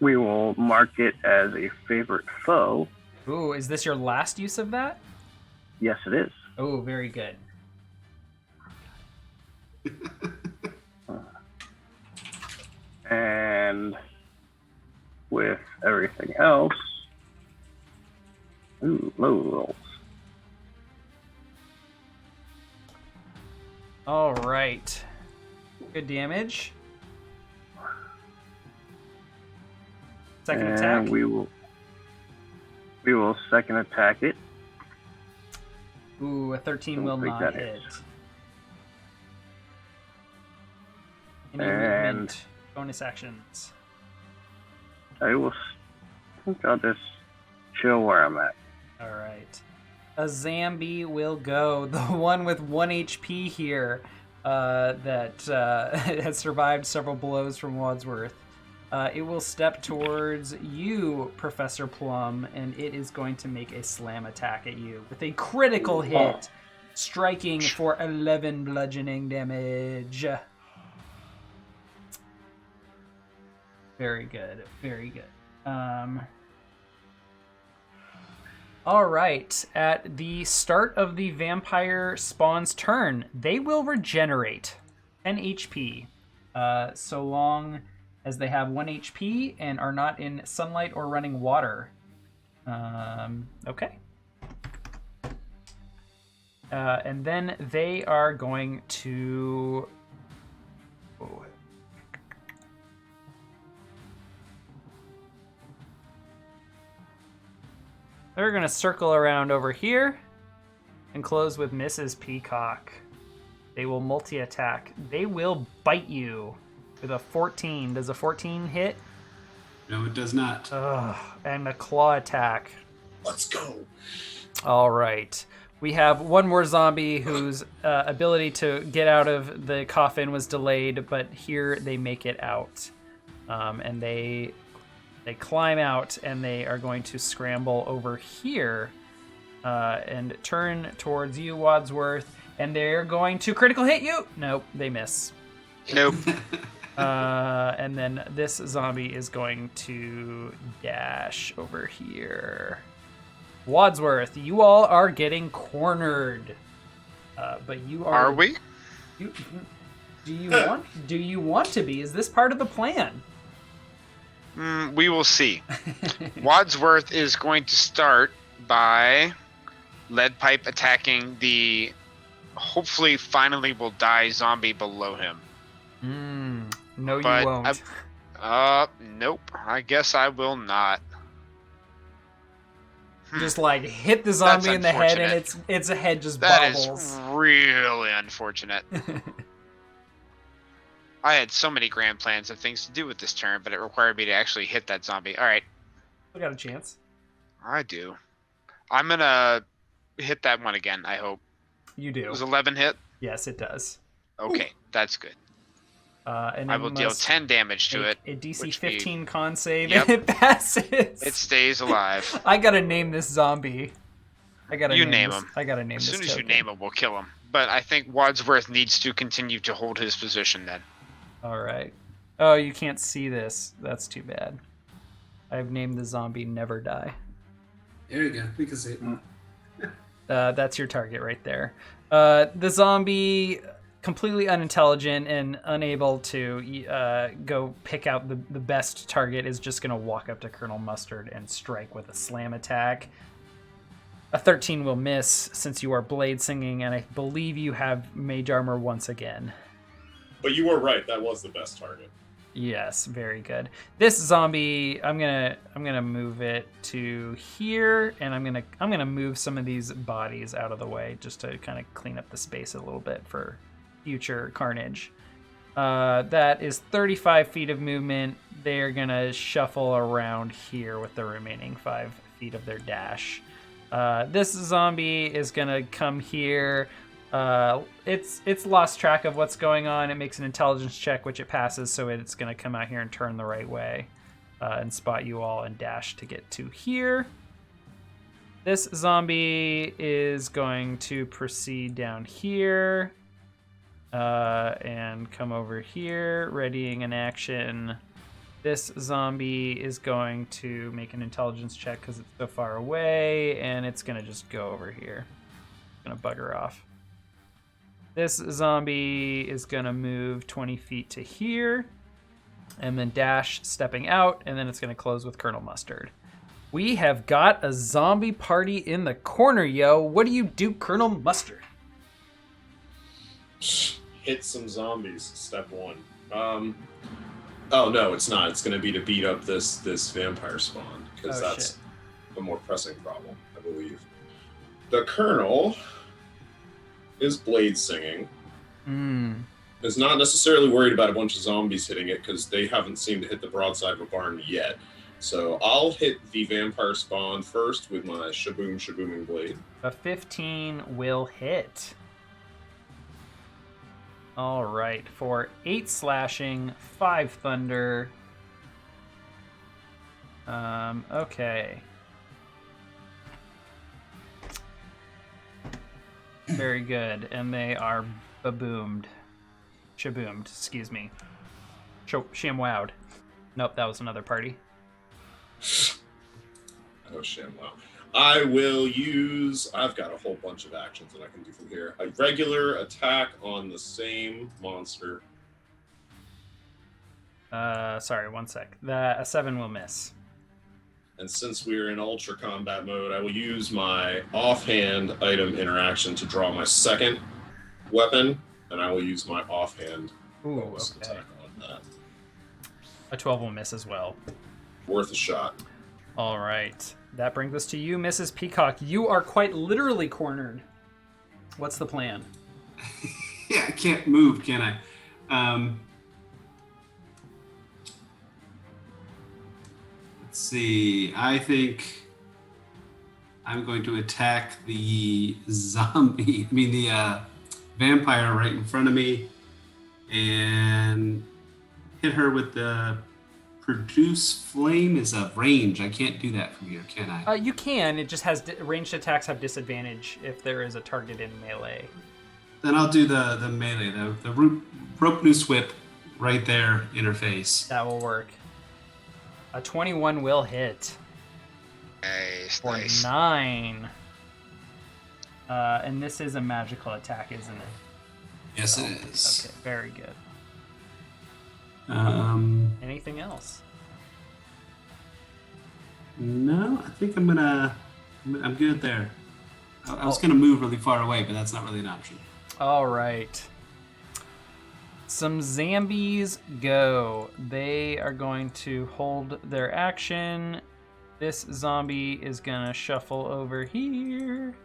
We will mark it as a favorite foe. Ooh, is this your last use of that? Yes, it is. Oh, very good. And with everything else, low rolls. All right. Good damage. Second And attack. we will second attack it. Ooh, a 13 will Don't think not that hit. hits. Any And- movement, bonus actions. I think I'll just chill where I'm at. All right. A zombie will go. The one with 1 HP here that has survived several blows from Wadsworth. It will step towards you, Professor Plum, and it is going to make a slam attack at you with a critical hit, striking for 11 bludgeoning damage. Very good. Very good. All right. At the start of the vampire spawn's turn, they will regenerate 10 HP, so long as they have 1 HP and are not in sunlight or running water. Okay. And then they are going to... Oh. They're going to circle around over here and close with Mrs. Peacock. They will multi-attack. They will bite you with a 14. Does a 14 hit? No, it does not. Ugh. And a claw attack. Let's go. All right. We have one more zombie whose ability to get out of the coffin was delayed, but here they make it out. And they climb out, and they are going to scramble over here and turn towards you, Wadsworth, and they're going to critical hit you. Nope, they miss. Nope. And then this zombie is going to dash over here. Wadsworth, you all are getting cornered, but you are. Are we? Do you want to be? Is this part of the plan? We will see. Wadsworth is going to start by lead pipe attacking the hopefully finally will die zombie below him. No, you But won't. Nope. I guess I will not. Just like hit the zombie in the head, and its head just That bobbles. is really unfortunate. I had so many grand plans of things to do with this turn, but it required me to actually hit that zombie. All right. We got a chance. I do. I'm gonna hit that one again, I hope. You do. It was 11 hit? Yes, it does. Okay, that's good. And I it will deal must 10 damage to make it. A DC which 15 con save, Yep. and it passes. It stays alive. I gotta name this zombie. I gotta You name him. this. I gotta name As this. soon as you token. name him, we'll kill him. But I think Wadsworth needs to continue to hold his position then. All right. Oh, you can't see this. That's too bad. I've named the zombie Never Die. There you go. We can see it. That's your target right there. The zombie, completely unintelligent and unable to go pick out the best target, is just going to walk up to Colonel Mustard and strike with a slam attack. A 13 will miss since you are blade singing, and I believe you have mage armor once again. But you were right. That was the best target. Yes, very good. This zombie, I'm gonna move it to here, and I'm gonna move some of these bodies out of the way just to kind of clean up the space a little bit for future carnage. That is 35 feet of movement. They're gonna shuffle around here with the remaining 5 feet of their dash. This zombie is gonna come here. It's lost track of what's going on. It makes an intelligence check, which it passes, so it's going to come out here and turn the right way and spot you all and dash to get to here. This zombie is going to proceed down here and come over here, readying an action. This zombie is going to make an intelligence check because it's so far away, and it's going to just go over here. It's going to bugger off. This zombie is going to move 20 feet to here and then dash, stepping out, and then it's going to close with Colonel Mustard. We have got a zombie party in the corner, yo. What do you do, Colonel Mustard? Hit some zombies, step one. Oh, no, it's not. It's going to be to beat up this vampire spawn, because that's a more pressing problem, I believe. The Colonel is blade singing. Is not necessarily worried about a bunch of zombies hitting it because they haven't seemed to hit the broadside of a barn yet. So I'll hit the vampire spawn first with my shabooming blade. A 15 will hit. All right, for 8 slashing, 5 thunder. Okay. Very good, and they are baboomed. Shaboomed, excuse me. Shamwowed. Nope, that was another party. Oh, ShamWow. I will use... I've got a whole bunch of actions that I can do from here. A regular attack on the same monster. Sorry, one sec. A 7 will miss. And since we're in ultra combat mode, I will use my offhand item interaction to draw my second weapon, and I will use my offhand bonus attack on that. A 12 will miss as well. Worth a shot. All right. That brings us to you, Mrs. Peacock. You are quite literally cornered. What's the plan? Yeah, I can't move, can I? Let's see. I think I'm going to attack the zombie. I mean, the vampire right in front of me, and hit her with the produce flame. Is a range. I can't do that from here, can I? You can. It just has ranged attacks have disadvantage if there is a target in melee. Then I'll do the melee, the rope noose whip right there in her face. That will work. A 21 will hit. Nice, For nice. 9. And this is a magical attack, isn't it? Yes, it is. Okay, very good. Anything else? No, I think I'm good there. I was gonna move really far away, but that's not really an option. All right. Some zombies go. They are going to hold their action. This zombie is gonna shuffle over here.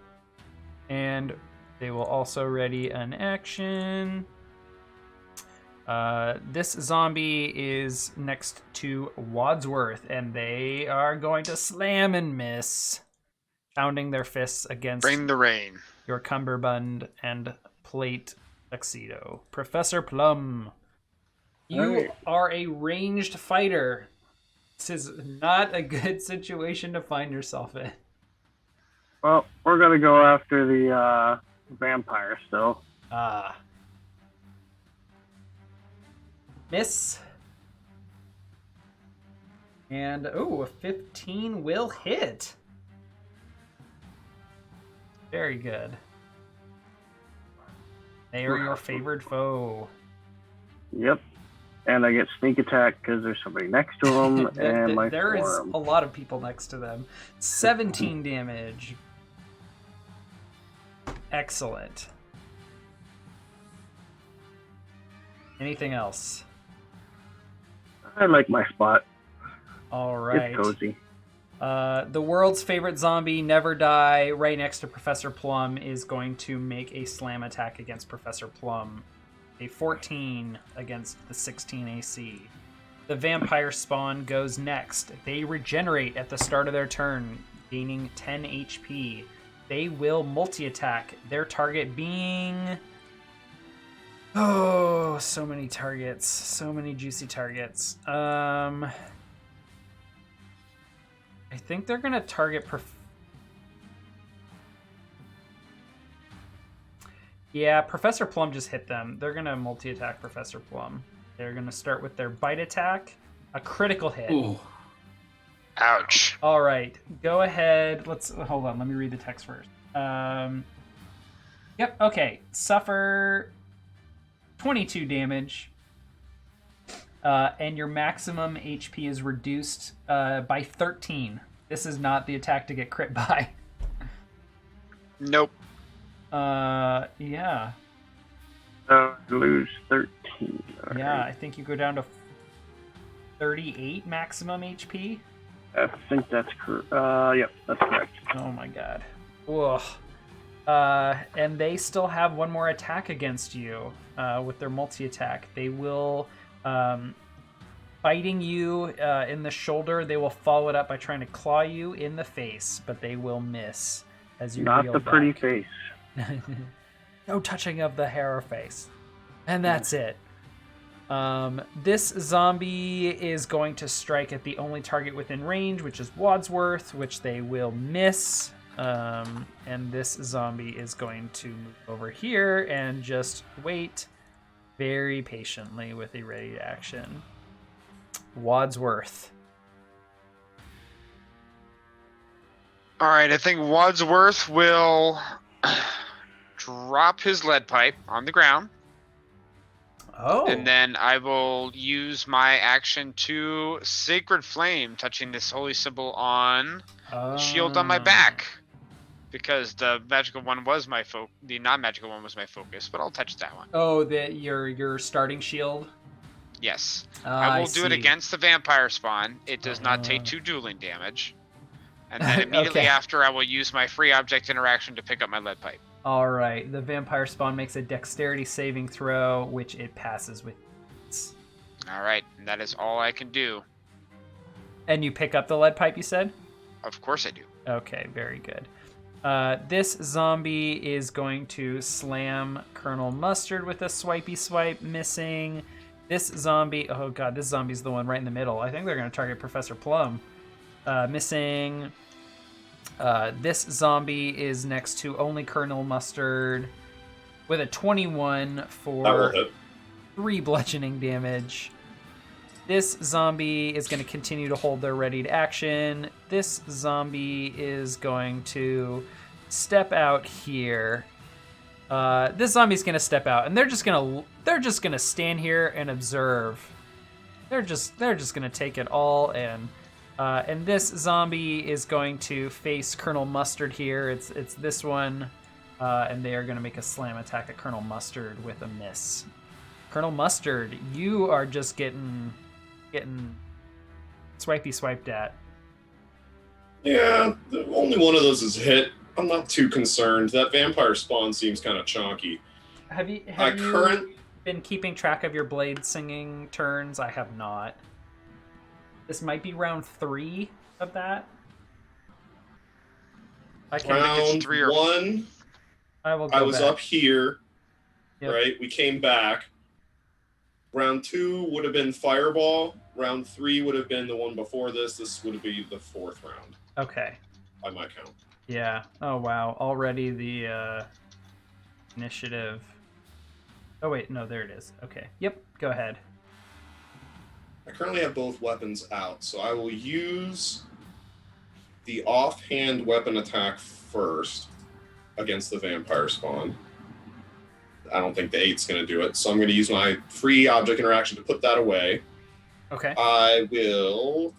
And they will also ready an action. This zombie is next to Wadsworth, and they are going to slam and miss, pounding their fists against Bring the rain. your cummerbund and plate tuxedo. Professor Plum, you Alright. are a ranged fighter. This is not a good situation to find yourself in. Well, we're gonna go after the vampire still. Miss. And, a 15 will hit. Very good. They are your favored foe. Yep. And I get sneak attack because there's somebody next to him, and my There is forearm. a lot of people next to them. 17 damage. Excellent. Anything else? I like my spot. All right. It's cozy. The world's favorite zombie, Never Die, right next to Professor Plum, is going to make a slam attack against Professor Plum. A 14 against the 16 AC. The vampire spawn goes next. They regenerate at the start of their turn, gaining 10 HP. They will multi-attack, their target being... Oh, so many targets. So many juicy targets. I think they're going to target... Yeah, Professor Plum just hit them. They're going to multi-attack Professor Plum. They're going to start with their bite attack. A critical hit. Ooh. Ouch. All right, go ahead. Hold on. Let me read the text first. Yep. Okay. Suffer 22 damage, and your maximum HP is reduced by 13. This is not the attack to get crit by. Nope. Yeah. Lose 13. All Yeah. right. I think you go down to 38 maximum HP. I think that's correct. Yep, that's correct. Oh my god. Ugh. And they still have one more attack against you with their multi-attack. They will, biting you in the shoulder, they will follow it up by trying to claw you in the face, but they will miss as you Not reel the pretty back. face. No touching of the hair or face. And that's it. This zombie is going to strike at the only target within range, which is Wadsworth, which they will miss. And this zombie is going to move over here and just wait very patiently with a ready to action. Wadsworth. All right, I think Wadsworth will drop his lead pipe on the ground. Oh. And then I will use my action to Sacred Flame, touching this holy symbol on the shield on my back. Because the magical one was the non-magical one was my focus, but I'll touch that one. Oh, your starting shield? Yes. I will do it see. against the vampire spawn. It does not take 2 dueling damage. And then immediately Okay. after, I will use my free object interaction to pick up my lead pipe. All right. The vampire spawn makes a dexterity saving throw, which it passes with. All right, and that is all I can do. And you pick up the lead pipe, you said? Of course I do. Okay, very good. This zombie is going to slam Colonel Mustard with a swipey swipe, missing. This zombie, oh god, this zombie's the one right in the middle. I think they're going to target Professor Plum. Missing. This zombie is next to only Colonel Mustard with a 21 That will for hit. 3 bludgeoning damage. This zombie is going to continue to hold their ready to action. This zombie is going to step out here. This zombie's going to step out, and they're just going to stand here and observe. They're just going to take it all in. And this zombie is going to face Colonel Mustard here. It's this one, and they are going to make a slam attack at Colonel Mustard with a miss. Colonel Mustard, you are just getting swipey swiped at. Yeah, only one of those is hit. I'm not too concerned. That vampire spawn seems kind of chonky. Have you been keeping track of your blade singing turns? I have not. This might be round 3 of that. I can. Round 3 or 1, I will. Go I was back. up here, Yep. right? We came back. Round 2 would have been Fireball. Round 3 would have been the one before this. This would be the 4th round, Okay. by my count. Yeah. Oh wow. Already the initiative. Oh wait, no, there it is. Okay. Yep. Go ahead. I currently have both weapons out, so I will use the offhand weapon attack first against the vampire spawn. I don't think the 8's going to do it, so I'm going to use my free object interaction to put that away. Okay. I will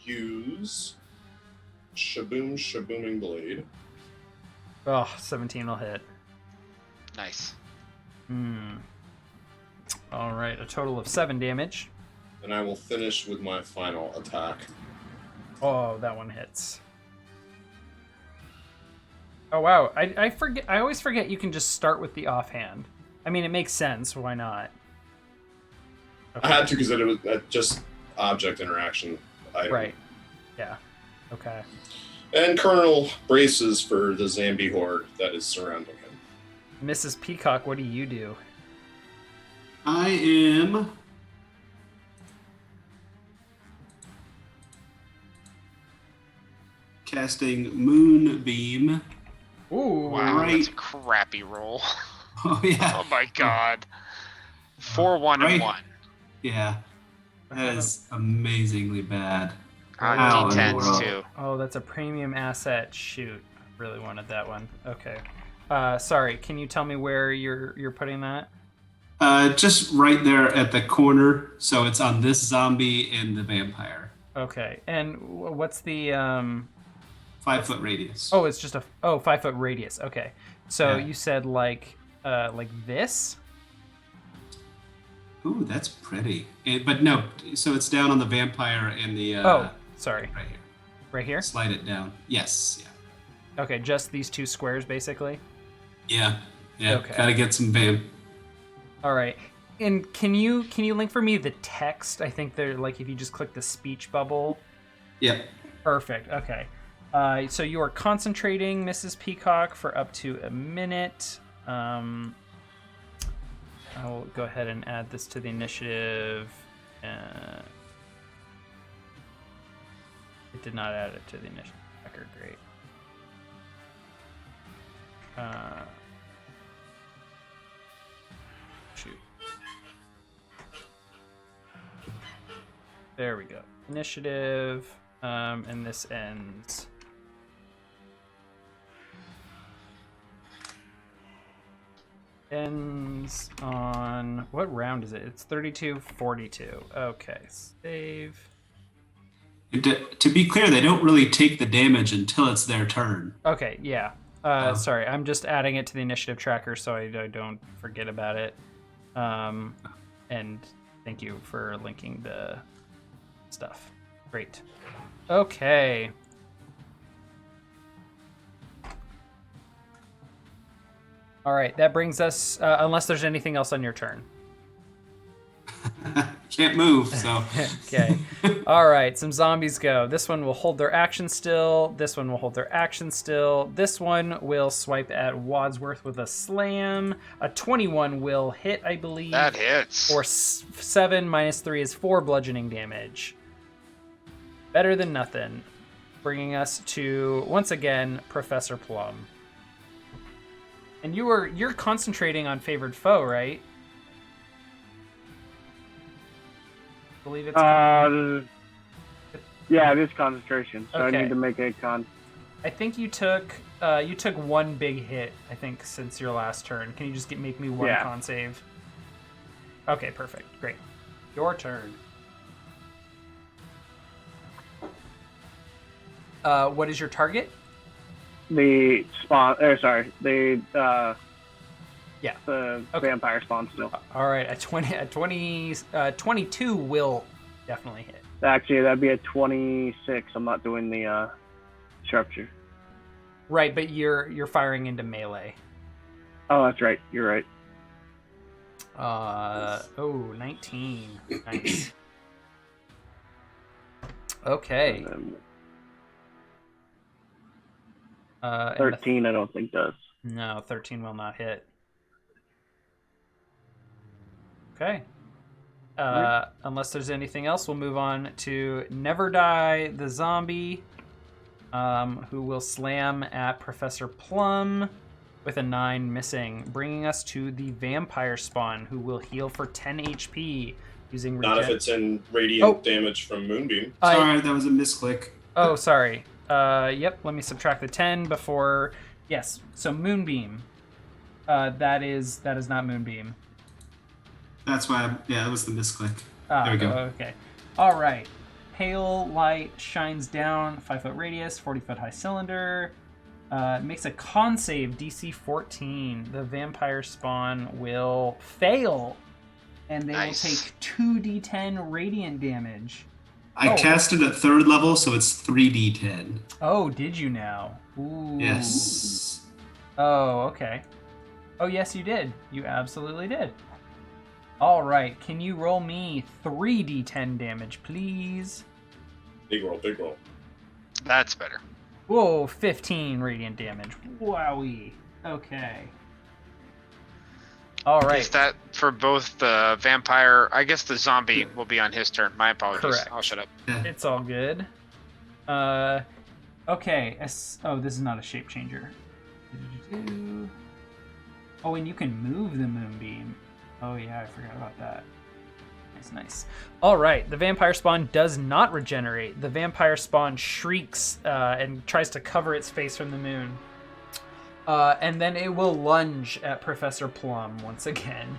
use Shabooming Blade. Oh, 17 will hit. Nice. All right. A total of 7 damage. And I will finish with my final attack. Oh, that one hits. Oh wow, I forget. I always forget you can just start with the offhand. I mean, it makes sense. Why not? Okay. I had to because it was just object interaction item. Right. Yeah. Okay. And Colonel braces for the zombie horde that is surrounding him. Mrs. Peacock, what do you do? I am casting Moonbeam. Ooh. Wow, Right. that's a crappy roll. Oh yeah. Oh my god. 4, 1, and Right. 1. Yeah. That is amazingly bad. Wow, in the D10s world. too. Oh, that's a premium asset. Shoot, I really wanted that one. Okay. Sorry. Can you tell me where you're putting that? Just right there at the corner, so it's on this zombie and the vampire. Okay. And what's the 5-foot radius. Oh, it's just a 5-foot radius. Okay. So Yeah. you said like this? Ooh, that's pretty. But no, so it's down on the vampire and the. Oh, sorry. Right here. Right here? Slide it down. Yes. Yeah. Okay, just these 2 squares basically. Yeah. Yeah. Okay. Gotta get some vamp. All right. And can you link for me the text? I think they're like if you just click the speech bubble. Yep. Perfect. Okay. So you are concentrating, Mrs. Peacock, for up to a minute. I'll go ahead and add this to the initiative. It did not add it to the initiative tracker. Great. Shoot. There we go. Initiative, and this ends. Ends on what round is it? It's 32-42. Okay, save. To be clear, they don't really take the damage until it's their turn. Okay, yeah. Sorry, I'm just adding it to the initiative tracker so I don't forget about it. And thank you for linking the stuff. Great. Okay. All right, that brings us, unless there's anything else on your turn. Can't move, so. Okay. All right, some zombies go. This one will hold their action still. This one will hold their action still. This one will swipe at Wadsworth with a slam. A 21 will hit, I believe. That hits. For 7 minus 3 is 4 bludgeoning damage. Better than nothing. Bringing us to, once again, Professor Plum. And you're concentrating on favored foe, right? I believe it's yeah, it is concentration, so Okay. I need to make a con. I think you took one big hit, I think, since your last turn. Can you just make me one Yeah. con save? Okay, perfect. Great. Your turn. What is your target? The spawn. The Yeah. The Okay. vampire spawn still. All right, a 22 will definitely hit. Actually, that'd be a 26. I'm not doing the sharpshooter. Right, but you're firing into melee. Oh, that's right. You're right. 19. Nice. Okay. And 13, I don't think does. No, 13 will not hit. Okay. Unless there's anything else, we'll move on to Never Die, the zombie, who will slam at Professor Plum with a 9 missing, bringing us to the vampire spawn, who will heal for 10 HP using Not if it's in radiant damage from Moonbeam. Sorry, that was a misclick. Oh, sorry. Yep, let me subtract the 10 before... Yes, so Moonbeam. That is not Moonbeam. That's why, it was the misclick. There we go. Okay. All right. Pale light shines down, 5-foot radius, 40-foot high cylinder. Makes a con save, DC 14. The vampire spawn will fail, and they will take 2d10 radiant damage. I cast it at 3rd level, so it's 3d10. Oh, did you now? Ooh. Yes. Oh, okay. Oh, yes, you did. You absolutely did. All right. Can you roll me 3d10 damage, please? Big roll, big roll. That's better. Whoa, 15 radiant damage. Wowie. Okay. All right. Is that for both the vampire? I guess the zombie will be on his turn. My apologies. Correct. I'll shut up. It's all good. Okay. Oh, this is not a shape changer. Oh, and you can move the moonbeam. Oh yeah, I forgot about that. Nice. All right, the vampire spawn does not regenerate. The vampire spawn shrieks and tries to cover its face from the moon. And then it will lunge at Professor Plum once again,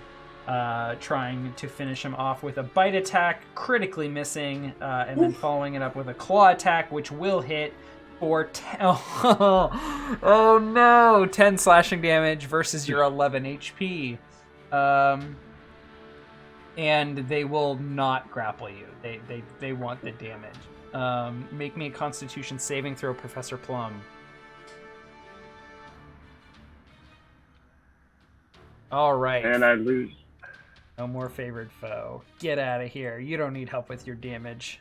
trying to finish him off with a bite attack, critically missing, and then following it up with a claw attack, which will hit for 10. Oh no! 10 slashing damage versus your 11 HP. And they will not grapple you. They want the damage. Make me a Constitution saving throw, Professor Plum. All right. And I lose. No more favored foe. Get out of here. You don't need help with your damage.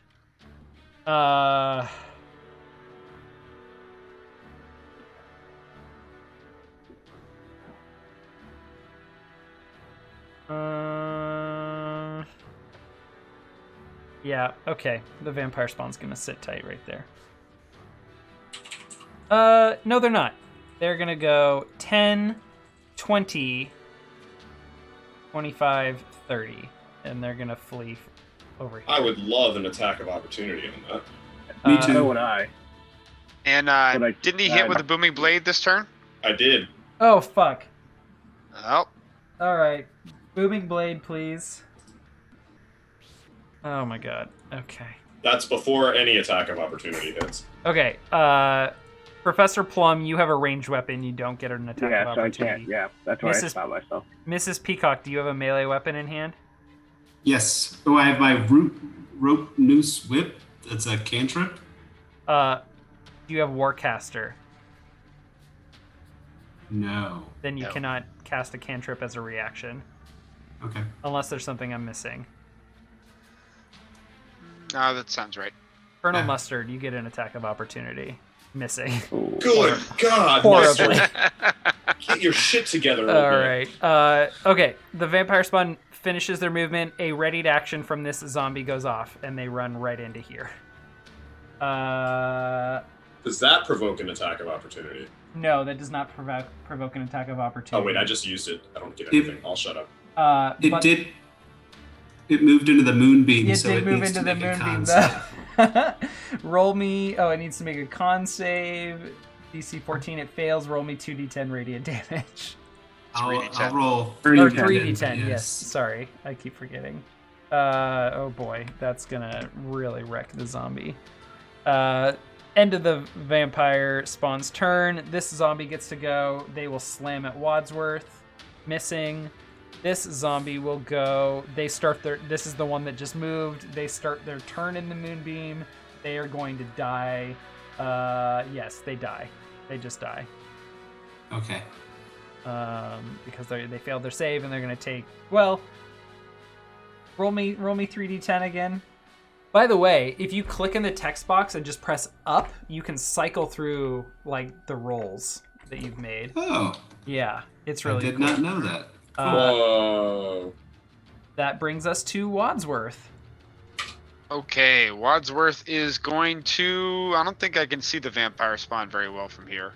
Yeah, okay. The vampire spawn's gonna sit tight right there. No, they're not. They're gonna go 10, 20, 25, 30, and they're gonna flee over here. I would love an attack of opportunity on that. Me too. So would I. And didn't he hit with a booming blade this turn? I did. Oh, fuck. Oh. Alright. Booming blade, please. Oh my god. Okay. That's before any attack of opportunity hits. Okay, Professor Plum, you have a ranged weapon. You don't get an attack Yeah, of so I opportunity. can't. Yeah, that's why I Mrs. stopped myself. Mrs. Peacock, do you have a melee weapon in hand? Yes. Oh, I have my rope noose whip. That's a cantrip. Do you have Warcaster? No. Then you No. cannot cast a cantrip as a reaction. Okay. Unless there's something I'm missing. That sounds right. Colonel Yeah. Mustard, you get an attack of opportunity. Missing. Good God, Horrible. Mustard. Get your shit together. All old man. right. Okay. The vampire spawn finishes their movement. A readied action from this zombie goes off, and they run right into here. Does that provoke an attack of opportunity? No, that does not provoke an attack of opportunity. Oh wait, I just used it. I don't get anything. I'll shut up. It did. It moved into the moonbeam, It so did it move needs into to the make a moonbeam. con save. Roll me. Oh, it needs to make a con save. DC 14. It fails. Roll me 2d10 radiant damage. I'll 3d10. roll Or 3d10. 3d10. Yes. Sorry, I keep forgetting. Oh boy, that's gonna really wreck the zombie. End of the vampire spawn's turn. This zombie gets to go. They will slam at Wadsworth, missing. This zombie will go. They start their. This is the one that just moved. They start their turn in the moonbeam. They are going to die. Yes, they die. They just die. Okay. Because they failed their save and they're going to take. Well, roll me 3d10 again. By the way, if you click in the text box and just press up, you can cycle through like the rolls that you've made. Oh, Yeah, it's I really did cool. not know that. Whoa. That brings us to Wadsworth. Okay, Wadsworth is going to. I don't think I can see the vampire spawn very well from here.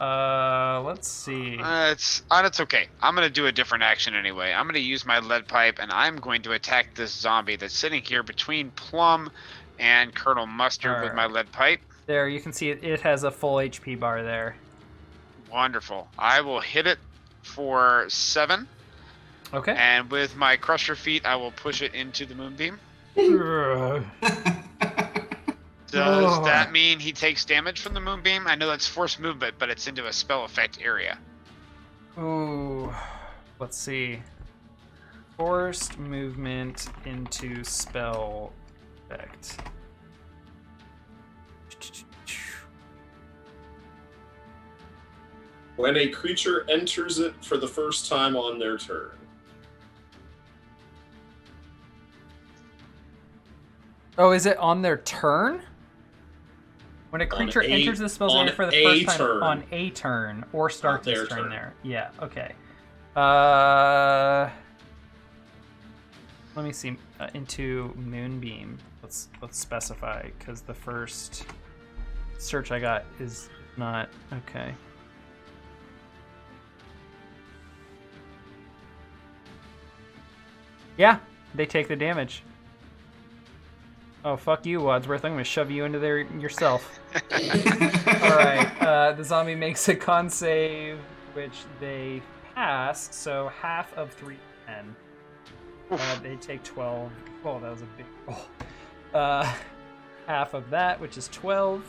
Let's see. It's okay. I'm gonna do a different action anyway. I'm gonna use my lead pipe, and I'm going to attack this zombie that's sitting here between Plum and Colonel Mustard with my lead pipe. There, you can see it has a full HP bar there. Wonderful. I will hit it for 7, Okay. and with my crusher feet, I will push it into the moonbeam. Does that mean he takes damage from the moonbeam? I know that's forced movement, but it's into a spell effect area. Ooh. Let's see. Forced movement into spell effect. When a creature enters it for the first time on their turn. Oh, is it on their turn? When a creature enters the spell area for the first time on a turn, or starts its turn there. Yeah, okay. Let me see. Into Moonbeam. Let's specify, because the first search I got is not okay. Yeah, they take the damage. Oh, fuck you, Wadsworth. I'm going to shove you into there yourself. Alright, the zombie makes a con save, which they pass, so half of 310. They take 12. Oh, that was a big roll. Half of that, which is 12.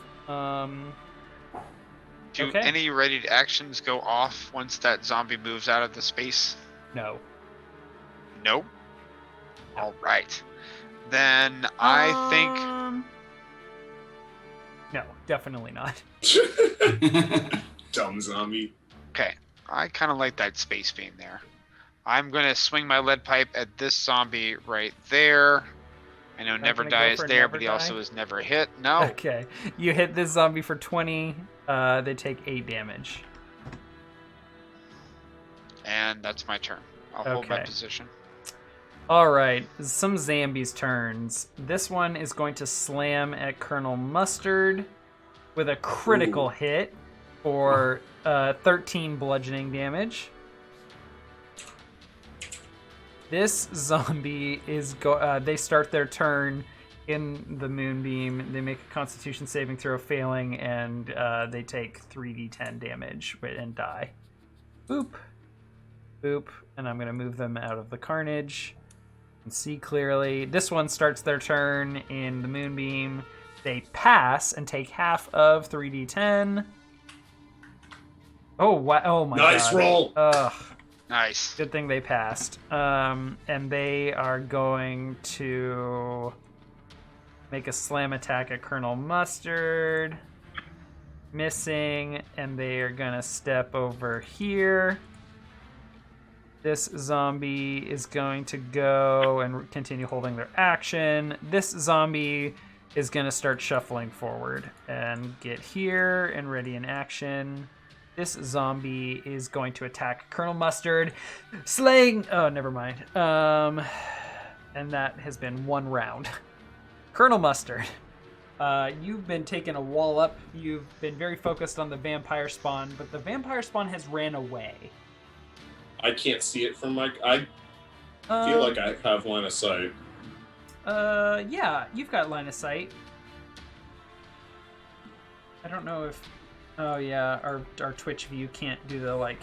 Do Okay. any readied actions go off once that zombie moves out of the space? No. Nope. All right. Then I think No, definitely not. Dumb zombie. okay. I kind of like that space beam there. I'm gonna swing my lead pipe at this zombie right there. I know Never gonna go Die is for there, Never but he Die? also is never hit. No. Okay. You hit this zombie for 20. They take 8 damage. And that's my turn. I'll hold my Okay. position. Alright, some zombies' turns. This one is going to slam at Colonel Mustard with a critical hit for 13 bludgeoning damage. This zombie is they start their turn in the moonbeam. They make a Constitution saving throw, failing, and they take 3d10 damage and die. Boop. Boop. And I'm going to move them out of the carnage and see clearly. This one starts their turn in the moonbeam. They pass and take half of 3d10. Oh, wow. Oh, my God. Nice roll. Ugh. Nice. Good thing they passed. And they are going to make a slam attack at Colonel Mustard. Missing. And they are going to step over here. This zombie is going to go and continue holding their action. This zombie is going to start shuffling forward and get here and ready in action. This zombie is going to attack Colonel Mustard, slaying... Oh, never mind. And that has been one round. Colonel Mustard, you've been taking a wall up. You've been very focused on the vampire spawn, but the vampire spawn has ran away. I can't see it from my... I feel like I have line of sight. Yeah, you've got line of sight. I don't know if... Oh, yeah, our Twitch view can't do the, like...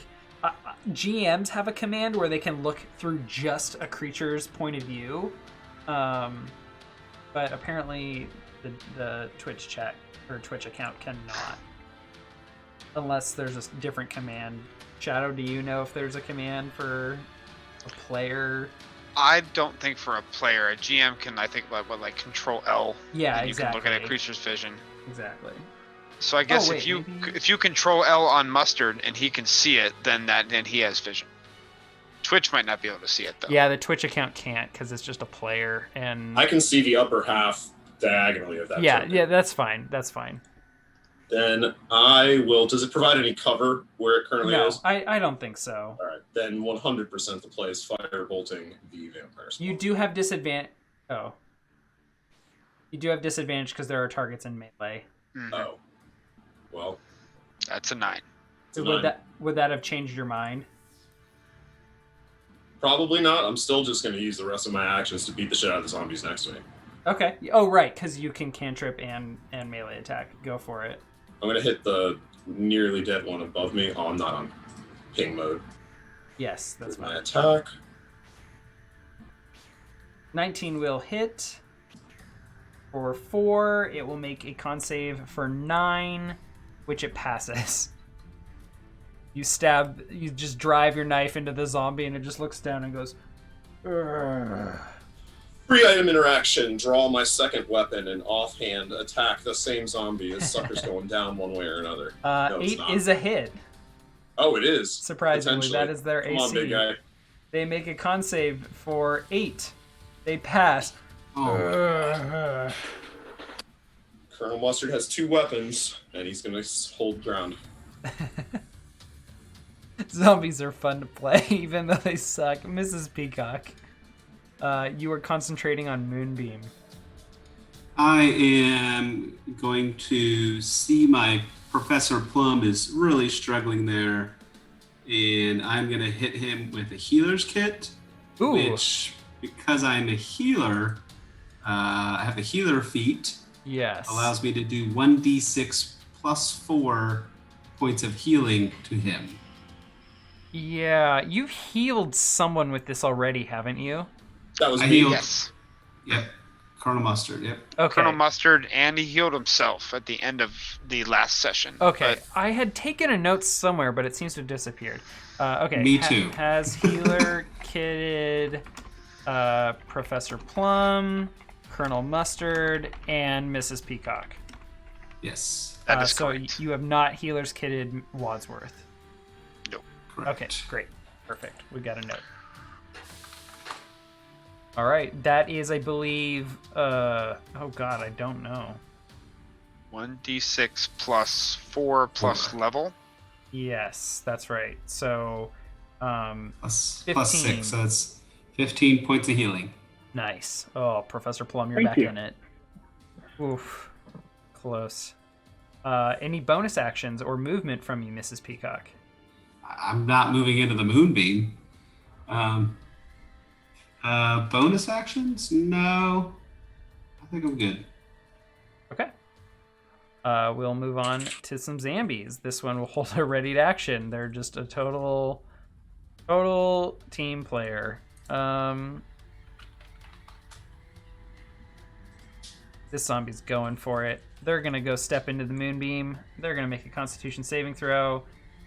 GMs have a command where they can look through just a creature's point of view. But apparently the Twitch chat or Twitch account cannot. Unless there's a different command. Shadow, do you know if there's a command for a player? I don't think for a player. A GM can, I think, like Control L. Yeah, and you exactly. can look at a creature's vision. Exactly. So I guess wait, if you Control L on Mustard and he can see it, then he has vision. Twitch might not be able to see it though. Yeah, the Twitch account can't because it's just a player, and I can see the upper half diagonally of that. Yeah, token. yeah, that's fine. That's fine. Then I will... Does it provide any cover where it currently No, is? I don't think so. All right. Then 100% the play is firebolting the vampire spawn. You do have disadvantage. Oh. You do have disadvantage because there are targets in melee. Mhm. Oh. Well, That's a 9. So Nine. would that have changed your mind? probably not. I'm still just going to use the rest of my actions to beat the shit out of the zombies next to me. Okay. Oh, right, because you can cantrip and melee attack. Go for it. I'm going to hit the nearly dead one above me. Oh, I'm not on ping mode. Yes, that's My fine. attack. 19 will hit for 4. It will make a con save for 9, which it passes. You just drive your knife into the zombie and it just looks down and goes, "Urgh." Free item interaction. Draw my second weapon and offhand attack the same zombie as sucker's going down one way or another. No, it's 8 not. is a hit. Oh, it is. Surprisingly, Potentially. that is their Come AC. on, big guy. They make a con save for 8. They pass. Oh, Urgh. Colonel Mustard has 2 weapons, and he's going to hold ground. Zombies are fun to play, even though they suck. Mrs. Peacock, you are concentrating on Moonbeam. I am going to see my Professor Plum is really struggling there, and I'm going to hit him with a healer's kit, Ooh. which, because I'm a healer, I have a healer feat, Yes. allows me to do 1d6 plus 4 points of healing to him. Yeah, you've healed someone with this already, haven't you? That was I me. healed- Yes. Yep. Colonel Mustard, yep. Okay. Colonel Mustard, and he healed himself at the end of the last session. Okay, But I had taken a note somewhere, but it seems to have disappeared. Okay. Me too. Has healer kitted Professor Plum, Colonel Mustard, and Mrs. Peacock. Yes. that is so correct. you have not healers kitted Wadsworth. Correct. Okay, great. Perfect. We got a note. All right, that is, I believe, oh god, I don't know. 1d6 plus 4 plus level. Yes, that's right. So, Plus 15. 6, so that's 15 points of healing. nice. Oh, Professor Plum, you're Thank back you. in it. Oof, close. Any bonus actions or movement from you, Mrs. Peacock? I'm not moving into the moonbeam. Bonus actions? No. I think I'm good. Okay. We'll move on to some zombies. This one will hold a ready to action. They're just a total team player. This zombie's going for it. They're gonna go step into the moonbeam. They're gonna make a Constitution saving throw.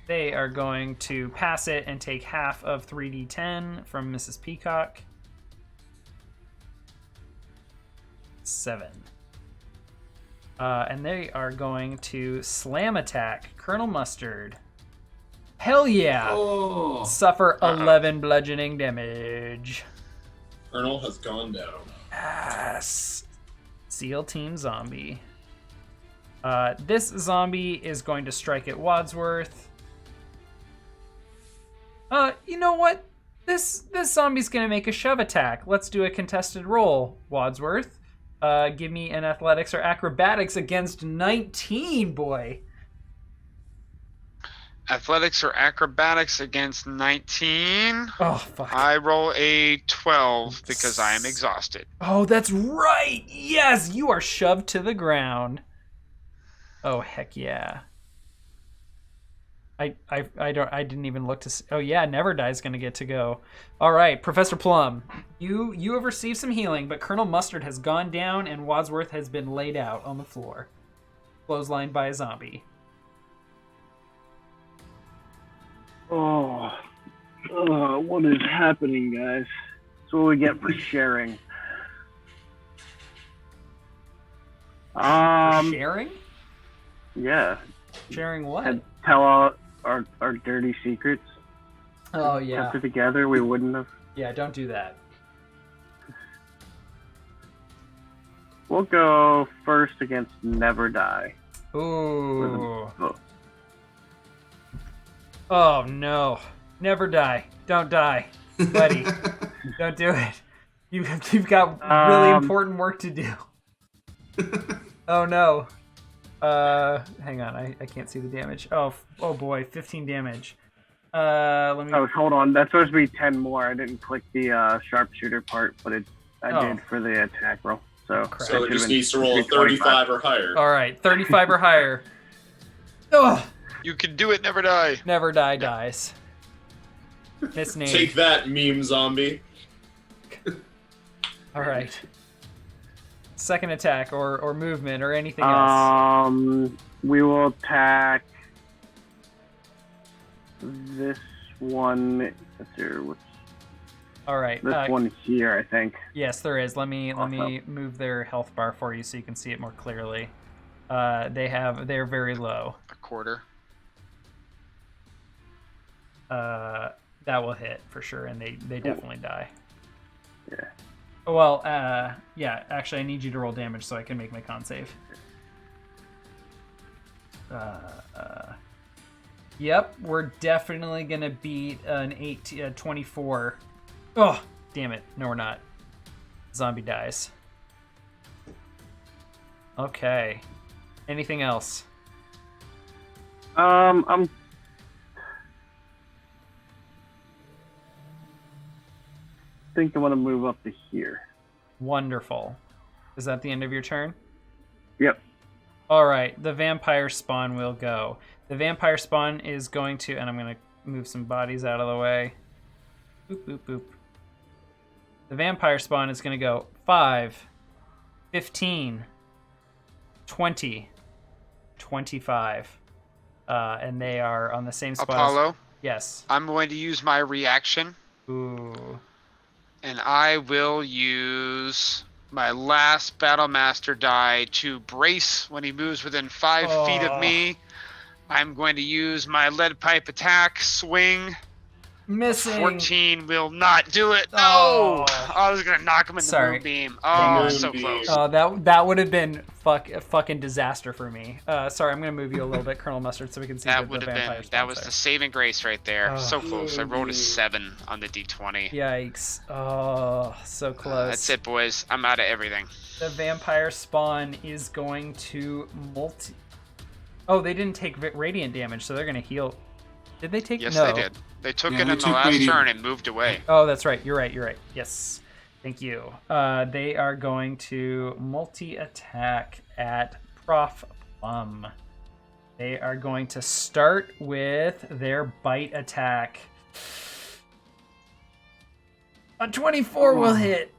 They are going to pass it and take half of 3d10 from Mrs. Peacock. 7. And they are going to slam attack Colonel Mustard. Hell yeah. Oh. Suffer 11 bludgeoning damage. Colonel has gone down. Yes. SEAL Team Zombie. This zombie is going to strike at Wadsworth. You know what? This zombie's gonna make a shove attack. Let's do a contested roll, Wadsworth. Give me an athletics or acrobatics against 19, boy. Athletics or acrobatics against 19. Oh, fuck. I roll a 12 because I am exhausted. Oh, that's right. Yes, you are shoved to the ground. Oh, heck yeah. I didn't even look to see. Oh yeah, Never Die's gonna get to go. All right, Professor Plum, you have received some healing, but Colonel Mustard has gone down and Wadsworth has been laid out on the floor, clotheslined by a zombie. Oh, what is happening, guys? That's what we get for sharing. Sharing? Yeah. Sharing what? And tell all our dirty secrets. Oh yeah. Kept it together, we wouldn't have. Yeah, don't do that. We'll go first against Never Die. Ooh. Oh no. Never die. Don't die. Buddy. Don't do it. You've got really important work to do. Oh no. Hang on, I can't see the damage. Oh boy, 15 damage. Let me. Oh, hold on. That's supposed to be 10 more. I didn't click the sharpshooter part, but I did for the attack roll. So, So it just needs to roll a 35 or higher. All right, 35 or higher. Oh, You can do it, Never Die. Never Die dies. Misname. Take that, meme zombie. All right. Second attack or movement or anything else. We will attack this one. Let's see, All right. This one here, I think. Yes, there is. Let me Awesome. move their health bar for you so you can see it more clearly. They're very low. A quarter. That will hit for sure, and they definitely die. Yeah. Well, yeah. Actually, I need you to roll damage so I can make my con save. Yep, we're definitely gonna beat an 24. Oh, damn it! No, we're not. Zombie dies. Okay. Anything else? I'm think I want to move up to here. Wonderful. Is that the end of your turn? Yep. All right, the vampire spawn will go. The vampire spawn is going to, and I'm going to move some bodies out of the way. Boop, boop, boop. The vampire spawn is going to go 5, 15, 20, 25. And they are on the same spot. Apollo, Yes. I'm going to use my reaction, Ooh. and I will use my last Battlemaster die to brace when he moves within 5 feet of me. I'm going to use my lead pipe attack, swing. Missing. 14 will not do it. No! Oh. I was going to knock him in the Sorry. moonbeam. Oh, so Moonbeam. close. Oh, that would have been a fucking disaster for me. Sorry, I'm gonna move you a little bit, Colonel Mustard, so we can see That the would have vampire been, spawn that was there. the saving grace right there. Oh. So close. I rolled a 7 on the d20. Yikes! Oh, so close. That's it, boys. I'm out of everything. The vampire spawn is going to multi. Oh, they didn't take radiant damage, so they're gonna heal. Did they take? Yes, no. they did. They took Yeah, it they in the took last radiant. turn and moved away. Oh, that's right. You're right. Yes. Thank you. They are going to multi-attack at Prof Plum. They are going to start with their bite attack. A 24 will hit.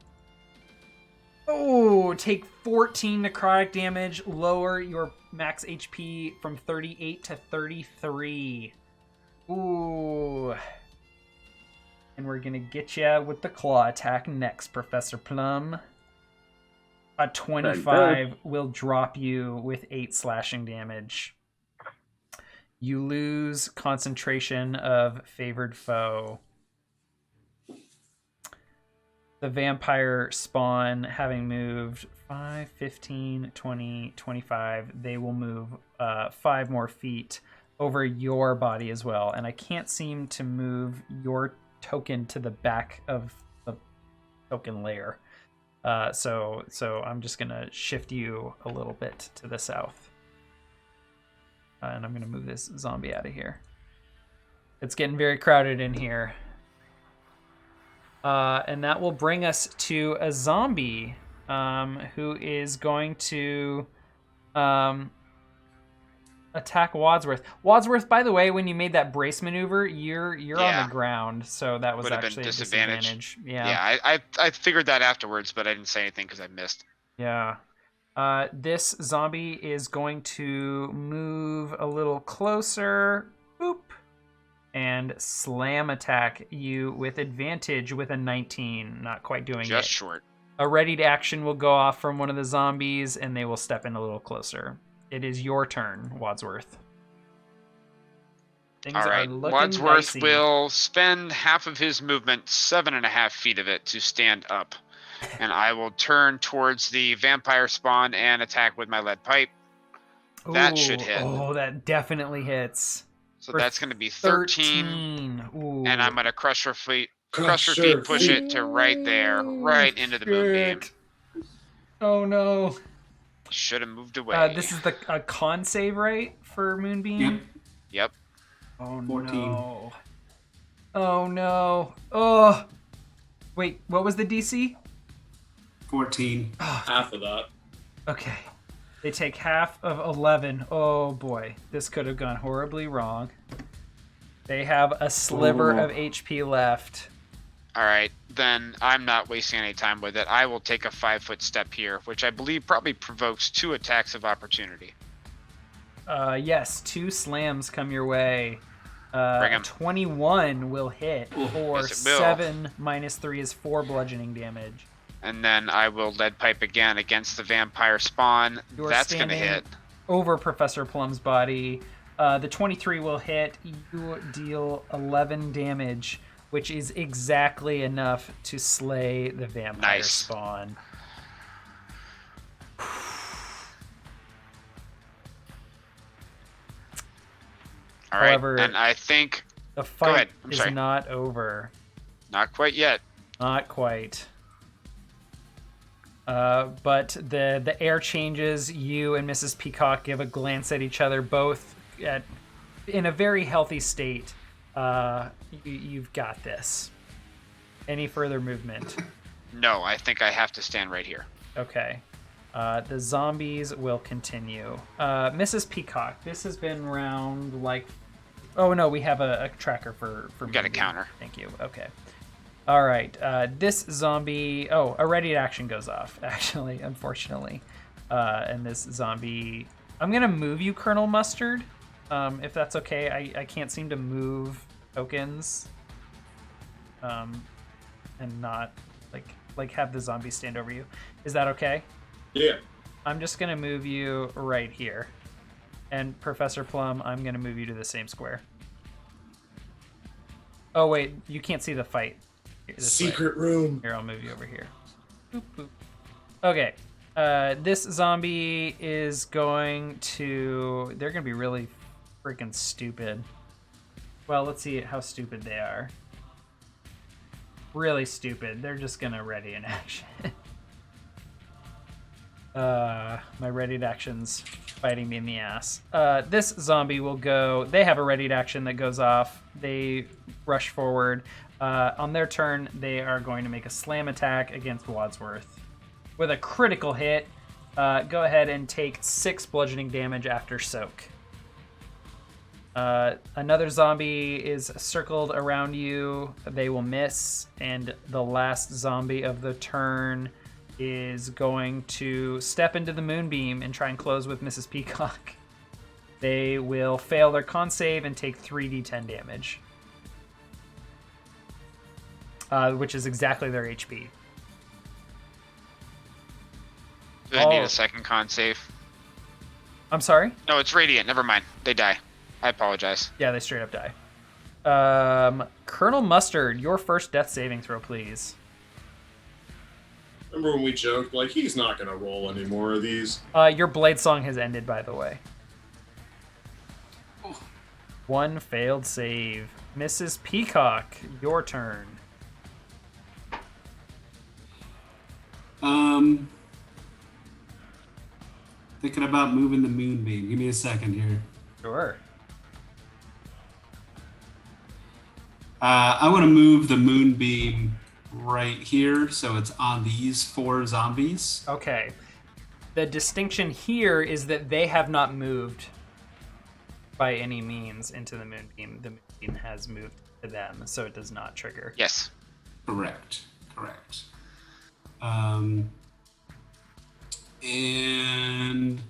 Oh, take 14 necrotic damage. Lower your max HP from 38 to 33. Ooh. And we're gonna get you with the claw attack next, Professor Plum. A 25 will drop you with 8 slashing damage. You lose concentration of favored foe. The vampire spawn, having moved 5, 15, 20, 25, they will move 5 more feet over your body as well. And I can't seem to move your token to the back of the token layer. So I'm just going to shift you a little bit to the south. And I'm going to move this zombie out of here. It's getting very crowded in here. And that will bring us to a zombie who is going to attack Wadsworth. Wadsworth, by the way, when you made that brace maneuver, you're on the ground, so that was actually a disadvantage. Yeah, I figured that afterwards, but I didn't say anything because I missed. Yeah. This zombie is going to move a little closer. Boop. And slam attack you with advantage with a 19. Not quite doing it. Just short. A readied action will go off from one of the zombies, and they will step in a little closer. It is your turn, Wadsworth. All right. Wadsworth will spend half of his movement, 7.5 feet of it, to stand up. And I will turn towards the vampire spawn and attack with my lead pipe. That should hit. Oh, that definitely hits. So that's going to be 13. And I'm going to crush her feet, push it to right there, right into the moonbeam. Oh no. Should have moved away. This is the con save, right, for moonbeam? Yep. Oh 14. no. Oh no. Oh. Wait, what was the DC? 14. Half of that. Okay. They take half of 11. Oh boy, this could have gone horribly wrong. They have a sliver of HP left. All right, then I'm not wasting any time with it. I will take a 5-foot step here, which I believe probably provokes 2 attacks of opportunity. Yes, 2 slams come your way. Bring 'em. 21 will hit for Yes, it will. 7 minus 3 is 4 bludgeoning damage. And then I will lead pipe again against the vampire spawn. You are That's going to standing hit. over Professor Plum's body. The 23 will hit. You deal 11 damage, which is exactly enough to slay the vampire spawn. All right, However, and I think the fight is sorry. not over. Not quite yet. Not quite. But the air changes. You and Mrs. Peacock give a glance at each other, both in a very healthy state. You've got this. Any further movement? No, I think I have to stand right here. Okay. The zombies will continue. Mrs. Peacock, this has been round like... Oh, no, we have a tracker for We got a moving. counter. Thank you. Okay. All right. This zombie... Oh, a ready action goes off, actually, unfortunately. And this zombie... I'm going to move you, Colonel Mustard, if that's okay. I can't seem to move tokens and not, like have the zombie stand over you. Is that okay? Yeah. I'm just going to move you right here. And Professor Plum, I'm going to move you to the same square. Oh, wait. You can't see the fight. Secret room. Here, I'll move you over here. Boop, boop. Okay. This zombie is going to... They're going to be really freaking stupid. Well, let's see how stupid they are. Really stupid. They're just going to ready an action. My readied action's biting me in the ass. This zombie will go... They have a readied action that goes off. They rush forward. On their turn, they are going to make a slam attack against Wadsworth. With a critical hit, go ahead and take 6 bludgeoning damage after soak. Another zombie is circled around you. They will miss. And the last zombie of the turn is going to step into the moonbeam and try and close with Mrs. Peacock. They will fail their con save and take 3d10 damage. Which is exactly their HP. Do they need a second con save? I'm sorry? No, it's radiant. Never mind. They die. I apologize. Yeah, they straight up die. Colonel Mustard, your first death saving throw, please. Remember when we joked, like, he's not going to roll any more of these? Your blade song has ended, by the way. One failed save. Mrs. Peacock, your turn. Thinking about moving the moonbeam. Give me a second here. Sure. I want to move the moonbeam right here, so it's on these 4 zombies. Okay. The distinction here is that they have not moved by any means into the moonbeam. The moonbeam has moved to them, so it does not trigger. Yes. Correct. And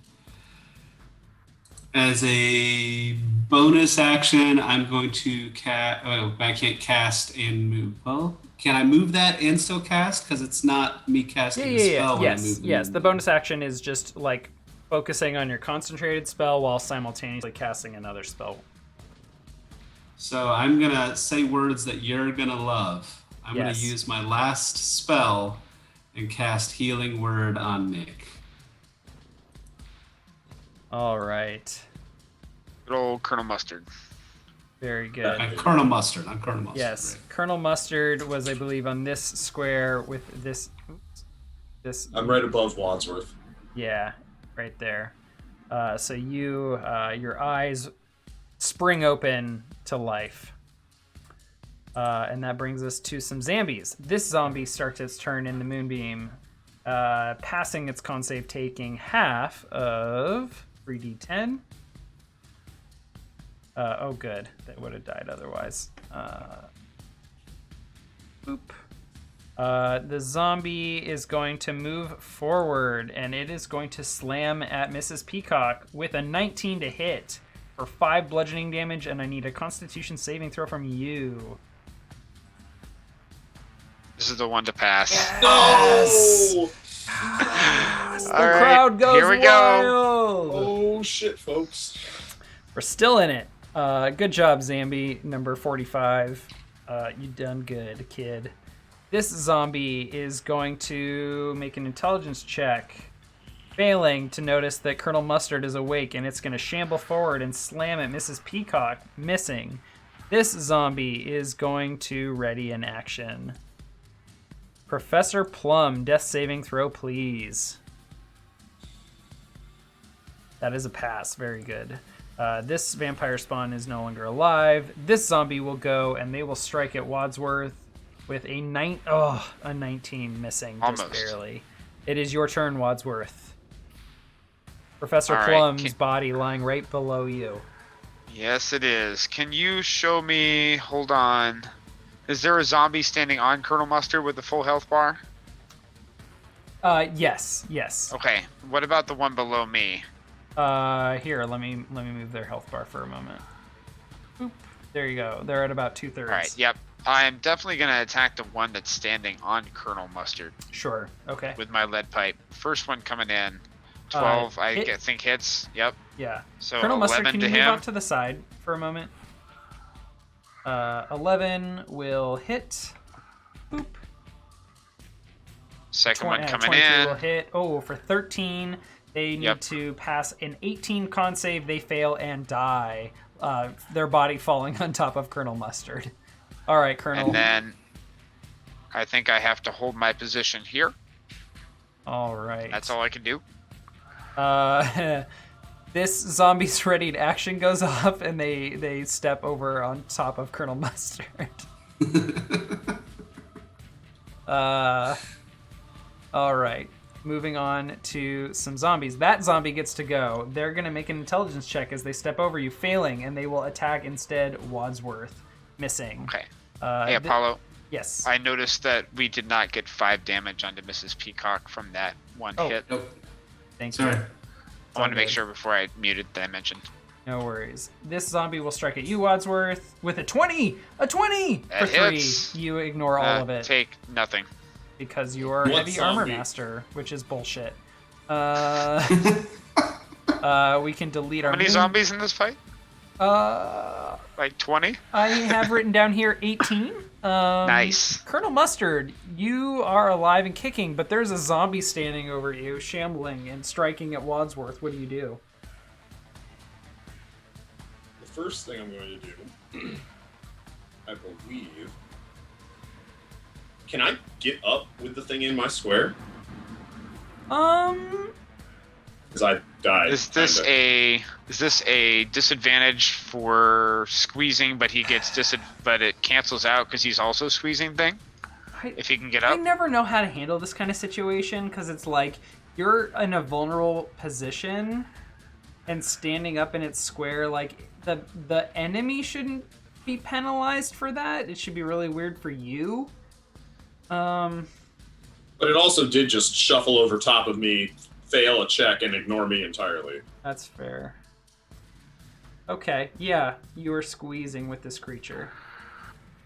as a bonus action, I'm going to cast. Oh, I can't cast and move. Well, can I move that and still cast? Because it's not me casting a spell when I move the Yes. The bonus action is just like focusing on your concentrated spell while simultaneously casting another spell. So I'm gonna say words that you're gonna love. I'm Yes. gonna use my last spell and cast Healing Word on Nick. All right. Good old Colonel Mustard. Very good. I'm Colonel Mustard. Yes. Right. Colonel Mustard was, I believe, on this square with this. This. I'm right above Wadsworth. Yeah, right there. So you, your eyes spring open to life. And that brings us to some zombies. This zombie starts its turn in the moonbeam, passing its con save, taking half of 3d10. Oh, good. They would have died otherwise. Boop. The zombie is going to move forward, and it is going to slam at Mrs. Peacock with a 19 to hit for 5 bludgeoning damage, and I need a Constitution saving throw from you. This is the one to pass. Yes! No! The All right, crowd goes here we go. wild. Oh, shit, folks. We're still in it. Good job, Zambi, number 45. You done good, kid. This zombie is going to make an intelligence check, failing to notice that Colonel Mustard is awake, and it's going to shamble forward and slam at Mrs. Peacock, missing. This zombie is going to ready an action. Professor Plum, death saving throw, please. That is a pass. Very good. This vampire spawn is no longer alive. This zombie will go, and they will strike at Wadsworth with a 19 missing, just Almost. barely. It is your turn, Wadsworth. Professor All right, Plum's body lying right below you. Yes, it is. Can you show me? Hold on. Is there a zombie standing on Colonel Mustard with the full health bar? Yes. Okay. What about the one below me? Here, let me move their health bar for a moment. Boop. There you go. They're at about 2/3. All right. Yep. I'm definitely gonna attack the one that's standing on Colonel Mustard Sure. Okay. with my lead pipe. First one coming in. 12. I hit. think hits. Yep. Yeah. So Colonel 11 Mustard, can to you move him. out to the side for a moment? 11 will hit. Boop. Second one coming 22 in. will hit. Oh, for 13, they need to pass an 18 con save. They fail and die. Their body falling on top of Colonel Mustard. All right, Colonel. And then I think I have to hold my position here. All right. That's all I can do. This zombie's ready to action goes off, and they step over on top of Colonel Mustard. All right. Moving on to some zombies. That zombie gets to go. They're going to make an intelligence check as they step over you, failing, and they will attack instead Wadsworth, missing. Okay. Hey, Apollo. Yes. I noticed that we did not get 5 damage onto Mrs. Peacock from that one hit. Nope. Thank Sorry. you. I wanted to make good. sure before I muted that I mentioned. No worries. This zombie will strike at you, Wadsworth, with a 20! A 20! That For 3. hits. You ignore all of it. Take nothing. Because you are What heavy armor zombie? master, which is bullshit. We can delete How our many zombies in this fight? Like 20? I have written down here 18. Nice. Colonel Mustard, you are alive and kicking, but there's a zombie standing over you, shambling and striking at Wadsworth. What do you do? The first thing I'm going to do, I believe... Can I get up with the thing in my square? Because I died. Is this a disadvantage for squeezing, but he gets but it cancels out because he's also squeezing thing? If he can get I up? never know how to handle this kind of situation because it's like you're in a vulnerable position and standing up in its square, like the enemy shouldn't be penalized for that. It should be really weird for you. But it also did just shuffle over top of me, fail a check, and ignore me entirely. That's fair. Okay, yeah, you are squeezing with this creature.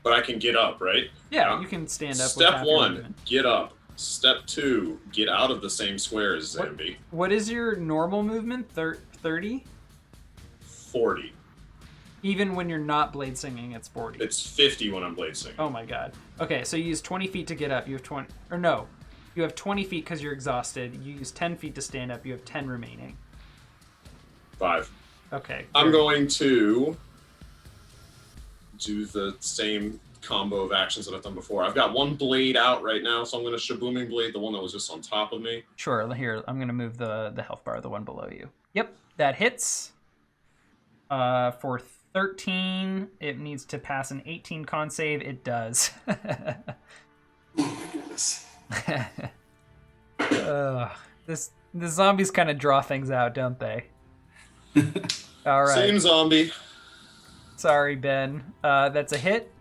But I can get up, right? Yeah, you can stand up. Step with half 1, your movement. get up. Step 2, get out of the same square as Zambi. What is your normal movement? 30? 40. Even when you're not blade singing, it's 40. It's 50 when I'm blade singing. Oh my god. Okay, so you use 20 feet to get up. You have 20... Or no. You have 20 feet because you're exhausted. You use 10 feet to stand up. You have 10 remaining. 5. Okay. I'm going to do the same combo of actions that I've done before. I've got one blade out right now, so I'm going to Shabooming Blade, the one that was just on top of me. Sure, here, I'm going to move the health bar, the one below you. Yep, that hits. For 13, it needs to pass an 18 con save. It does. Oh my goodness. The zombies kind of draw things out, don't they? All right. Same zombie. Sorry, Ben. That's a hit.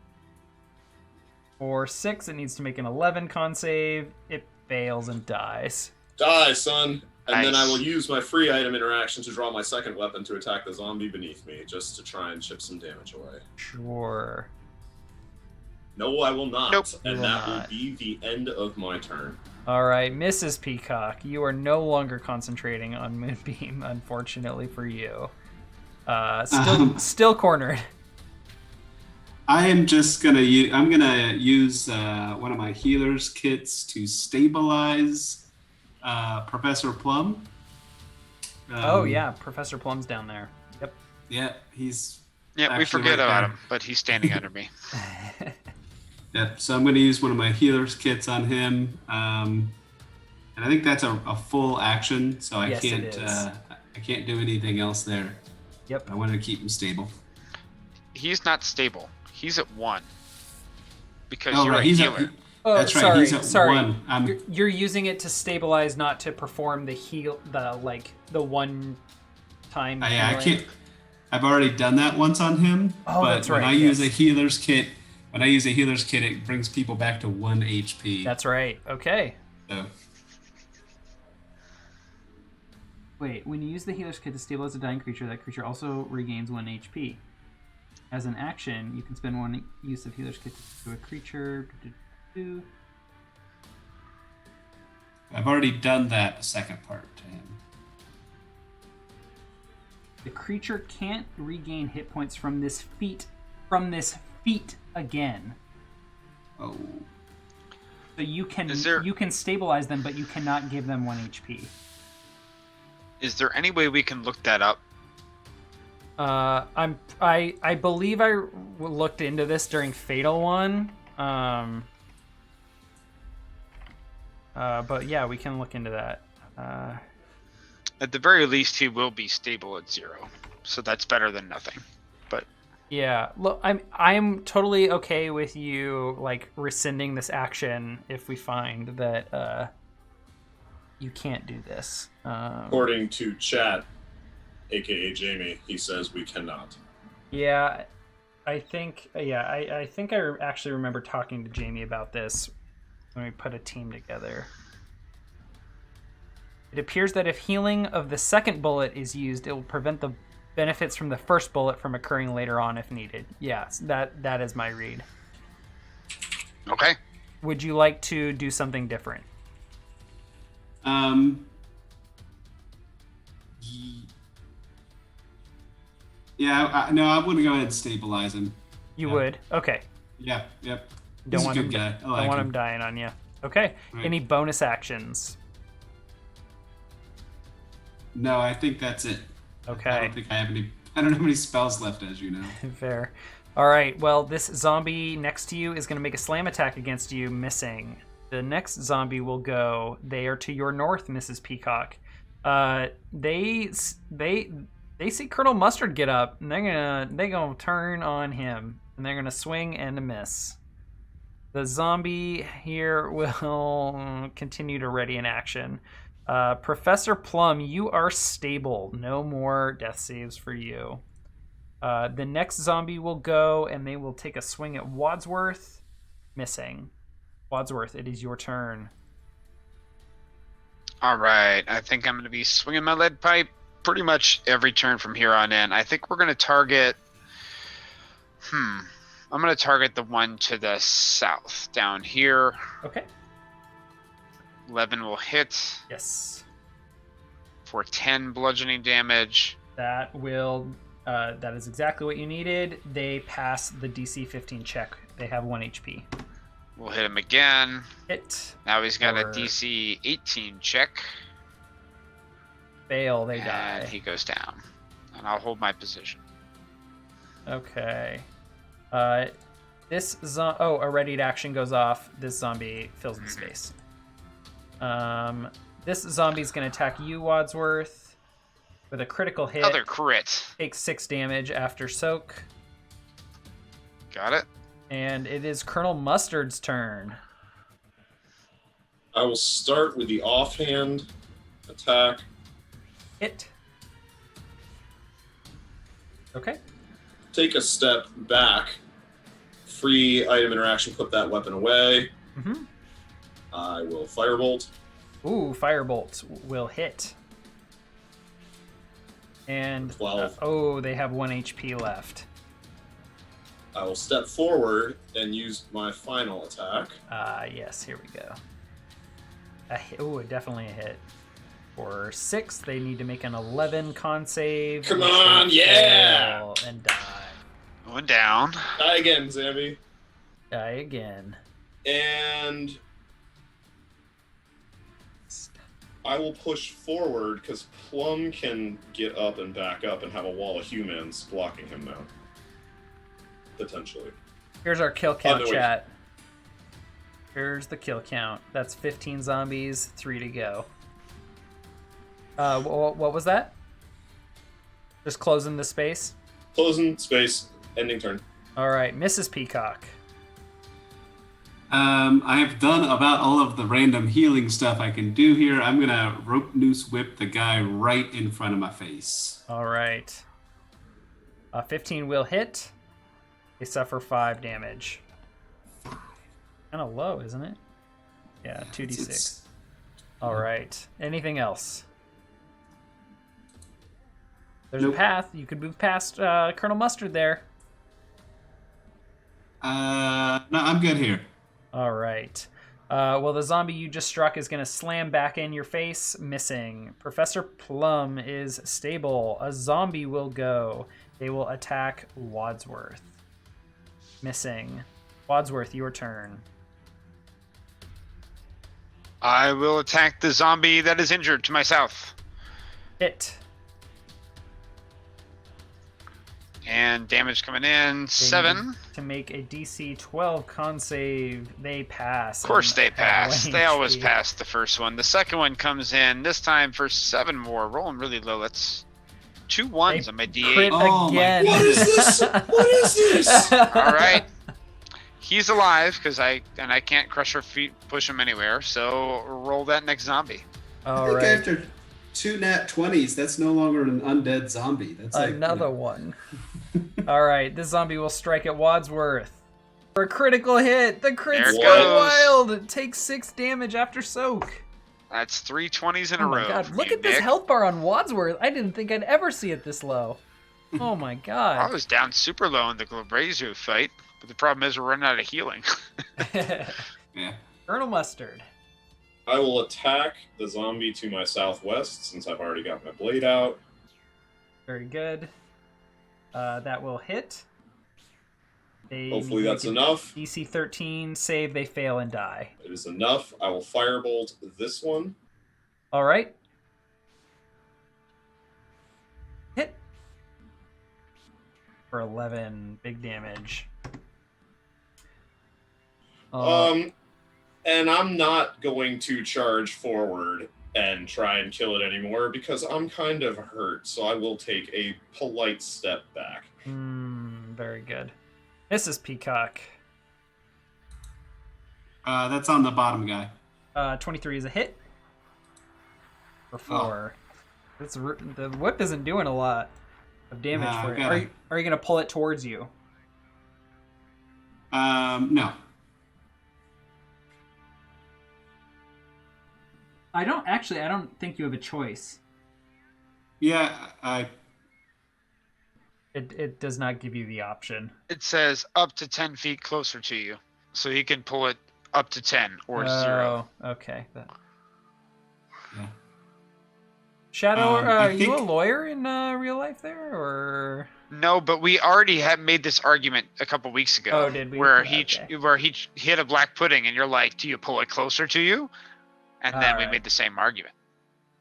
For 6, it needs to make an 11 con save. It fails and dies. Die, son. And then I Nice. will use my free item interaction to draw my second weapon to attack the zombie beneath me, just to try and chip some damage away. Sure. No, I will not. Nope. And You will that not. will be the end of my turn. All right, Mrs. Peacock, you are no longer concentrating on Moonbeam, unfortunately for you. Still cornered. I am just gonna use. I'm gonna use one of my healer's kits to stabilize Professor Plum. Oh yeah, Professor Plum's down there. Yep. Yeah, he's. Yeah, we actually forget right about there. him, but he's standing under me. Yep. So I'm going to use one of my healer's kits on him, and I think that's a full action. So I Yes, it can't. is. I can't do anything else there. Yep. I wanted to keep him stable. He's not stable. He's at 1. Because Oh you're right, a he's healer. at. That's right. He's at sorry. 1. You're using it to stabilize, not to perform the one time. I healing. can't. I've already done that once on him. Oh, but that's when right, I use a yes. healer's kit, it brings people back to 1 HP. That's right. Okay. So, Wait, when you use the healer's kit to stabilize a dying creature, that creature also regains 1 HP. As an action, you can spend 1 use of healer's kit to a creature. I've already done that second part to him. The creature can't regain hit points from this feat again. Oh. So you can Is there- you can stabilize them, but you cannot give them 1 HP. Is there any way we can look that up? I believe I looked into this during Fatal One. But yeah, we can look into that. At the very least, he will be stable at 0. So that's better than nothing. But Yeah, look, I'm totally okay with you like rescinding this action if we find that you can't do this. According to chat, aka Jamie, he says we cannot. Yeah, I think I think I actually remember talking to Jamie about this when we put a team together. It appears that if healing of the second bullet is used, it will prevent the benefits from the first bullet from occurring later on if needed. Yes, that is my read. okay. Would you like to do something different? Yeah, no, I want to go ahead and stabilize him. You Yeah. would? Okay. Yeah, yep. Don't He's want a him good guy. I Don't like want him. him dying on you. Okay. Right. Any bonus actions? No, I think that's it. I Okay. don't think I have any. I don't have any spells left, as you know. Fair. All right. Well, this zombie next to you is going to make a slam attack against you, missing. The next zombie will go. They are to your north, Mrs. Peacock. They see Colonel Mustard get up, and they're gonna turn on him, and they're gonna swing and miss. The zombie here will continue to ready in action. Professor Plum, you are stable. No more death saves for you. The next zombie will go, and they will take a swing at Wadsworth, missing. Wadsworth, it is your turn. All right, I think I'm going to be swinging my lead pipe pretty much every turn from here on in. I think we're going to target. I'm going to target the one to the south down here. Okay. 11 will hit Yes. for 10 bludgeoning damage. That will. That is exactly what you needed. They pass the DC 15 check. They have 1 HP. We'll hit him again. Hit. Now he's got a Or- DC 18 check. Fail. They And die. he goes down. And I'll hold my position. Okay. A readied action goes off. This zombie fills the space. This zombie's going to attack you, Wadsworth, with a critical hit. Another crit. Takes 6 damage after soak. Got it. And it is Colonel Mustard's turn. I will start with the offhand attack. Hit. Okay. Take a step back. Free item interaction, put that weapon away. Mm-hmm. I will firebolt. Ooh, Firebolt will hit. And 12. they have 1 HP left. I will step forward and use my final attack. Yes, here we go. Definitely a hit. For 6, they need to make an 11 con save. Come which on, they yeah! fail and die. Going down. Die again, Zambi. Die again. And I will push forward because Plum can get up and back up and have a wall of humans blocking him now. Potentially. Here's our kill count, no, wait. chat. Here's the kill count. That's 15 zombies, 3 to go. What was that? Just closing the space? Closing space, ending turn. All right, Mrs. Peacock. I have done about all of the random healing stuff I can do here. I'm gonna rope noose whip the guy right in front of my face. All right. 15 will hit. They suffer 5 damage. Kind of low, isn't it? Yeah, 2d6. It's- All right. Anything else? There's Nope. a path. You could move past Colonel Mustard there. No, I'm good here. All right. Well, the zombie you just struck is going to slam back in your face, missing. Professor Plum is stable. A zombie will go. They will attack Wadsworth. Missing. Wadsworth, your turn. I will attack the zombie that is injured to my south. Hit. And damage coming in, 7. To make a DC 12 con save, they pass. Of course and they have pass. 1 They always HP. pass the first one. The second one comes in, this time for 7 more. Rolling really low. That's 2 1s They on my Crit D8. Oh my- again. What is this? What is this? All right. He's alive because I can't crush or push him anywhere. So roll that next zombie. All I think right. after 2 nat 20s, that's no longer an undead zombie. That's like Another one. All right, this zombie will strike at Wadsworth for a critical hit. The crit's There it going goes. wild. It takes 6 damage after soak. That's 3 20s in a Oh my row. god! for Look you, at this Nick. health bar on Wadsworth. I didn't think I'd ever see it this low. Oh my I god! was down super low in the Gilray fight, but the problem is we're running out of healing. Yeah. Colonel Mustard. I will attack the zombie to my southwest since I've already got my blade out. Very good. That will hit. They Hopefully make that's a enough. DC 13 save. They fail and die. It is enough. I will firebolt this one. All right. Hit. For 11. Big damage. And I'm not going to charge forward and try and kill it anymore because I'm kind of hurt, so I will take a polite step back. Very good. Mrs. Peacock. That's on the bottom guy. 23 is a hit. For 4. The whip isn't doing a lot of damage for it. Are you going to pull it towards you? No. I don't think you have a choice. Yeah, It does not give you the option. It says up to 10 feet closer to you. So he can pull it up to 10 or 0. Oh, okay. Yeah. Shadow, are you a lawyer in real life there, or? No, but we already had made this argument a couple weeks ago. Oh, did we? Where Okay. he hit a black pudding, and you're like, "Do you pull it closer to you?" And then we Alright. made the same argument.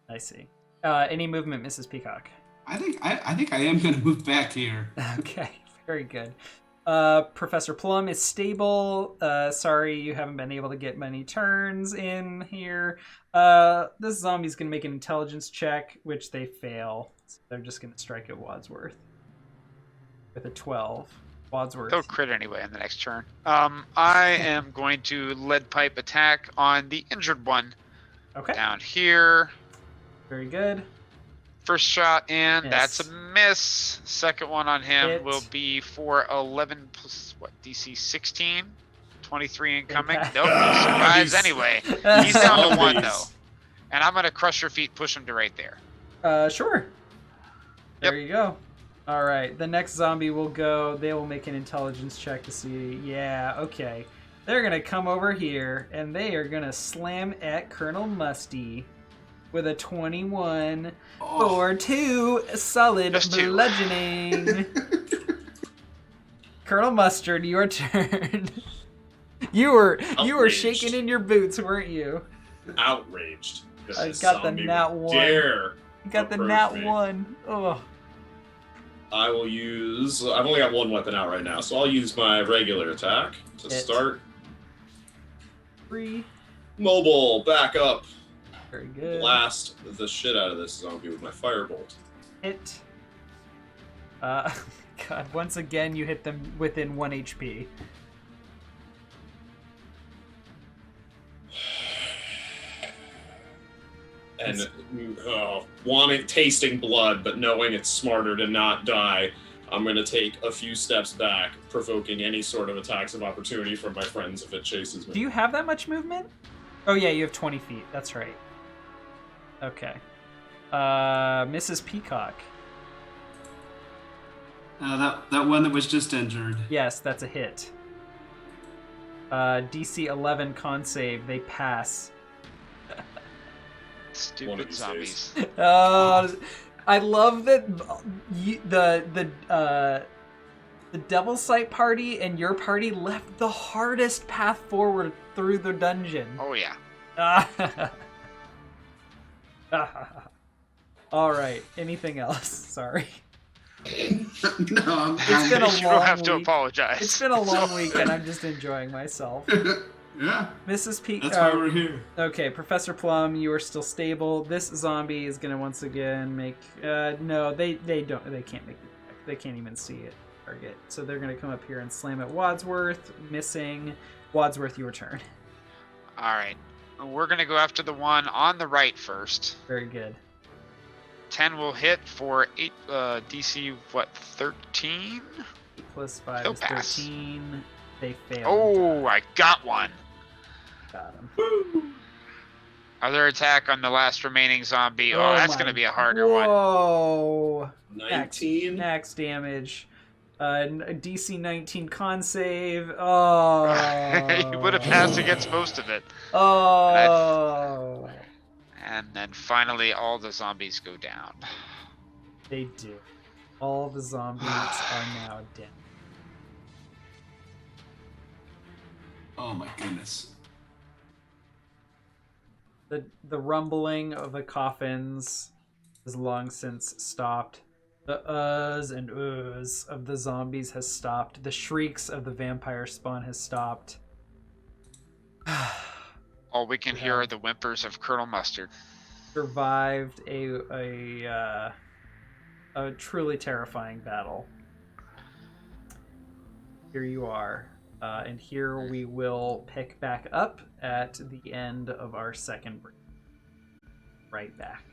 I see. Any movement, Mrs. Peacock? I think I am going to move back here. Okay, very good. Professor Plum is stable. Sorry you haven't been able to get many turns in here. This zombie's going to make an intelligence check, which they fail. So they're just going to strike at Wadsworth with a 12. Wadsworth. They'll crit anyway in the next turn. I am going to lead pipe attack on the injured one. Okay, Down here. very good. First shot, and Miss. that's a miss. Second one on him Hit. will be for 11 plus, DC 16? 23 incoming. Impact. Nope, he survives anyway. He's down to 1, though. Zombies. And I'm going to crush your feet, push him to right there. Sure. There you go. All right, the next zombie will go. They will make an intelligence check to see. Yeah, okay. They're gonna come over here and they are gonna slam at Colonel Musty with a 21 for 2 solid Just 2. bludgeoning. Colonel Mustard, your turn. You were Outraged. shaking in your boots, weren't you? Outraged. I This got the zombie nat would 1. Dare You got the approach nat me. 1. Oh. I will use. I've only got one weapon out right now, so I'll use my regular attack to Hit. start. 3. Mobile, back up. Very good. Blast the shit out of this zombie with my firebolt. Hit. God, once again you hit them within 1 HP. And tasting blood, but knowing it's smarter to not die, I'm going to take a few steps back, provoking any sort of attacks of opportunity from my friends if it chases me. Do you have that much movement? Oh yeah, you have 20 feet. That's right. Okay. Mrs. Peacock. That one that was just injured. Yes, that's a hit. DC 11 con save. They pass. One of Stupid these zombies. I love that the Devil Sight party and your party left the hardest path forward through the dungeon. Oh, yeah. All right. Anything else? Sorry. No, I'm It's been a You don't have to week. apologize. It's been a long week, and I'm just enjoying myself. Yeah, Mrs. Peak. that's why we're here. Okay, Professor Plum, you are still stable. This zombie is gonna once again make. No, they don't. They can't make the attack. They can't even see it target. So they're gonna come up here and slam at Wadsworth, missing. Wadsworth, your turn. All right. We're going to go after the one on the right first. Very good. 10 will hit for 8 DC, 13? Plus 5 He'll is pass. 13. They fail. Oh, I got one. Got him. Other attack on the last remaining zombie. Oh, that's my- going to be a harder one. Whoa. 19. Max damage. DC 19 con save. Oh. You would have passed against most of it. Oh. And then finally, all the zombies go down. They do. All the zombies are now dead. Oh my goodness. The rumbling of the coffins has long since stopped. The uhs and uhs of the zombies has stopped. The shrieks of the vampire spawn has stopped. All we can hear are the whimpers of Colonel Mustard. Survived a truly terrifying battle. Here you are. And here we will pick back up at the end of our second break. Right back.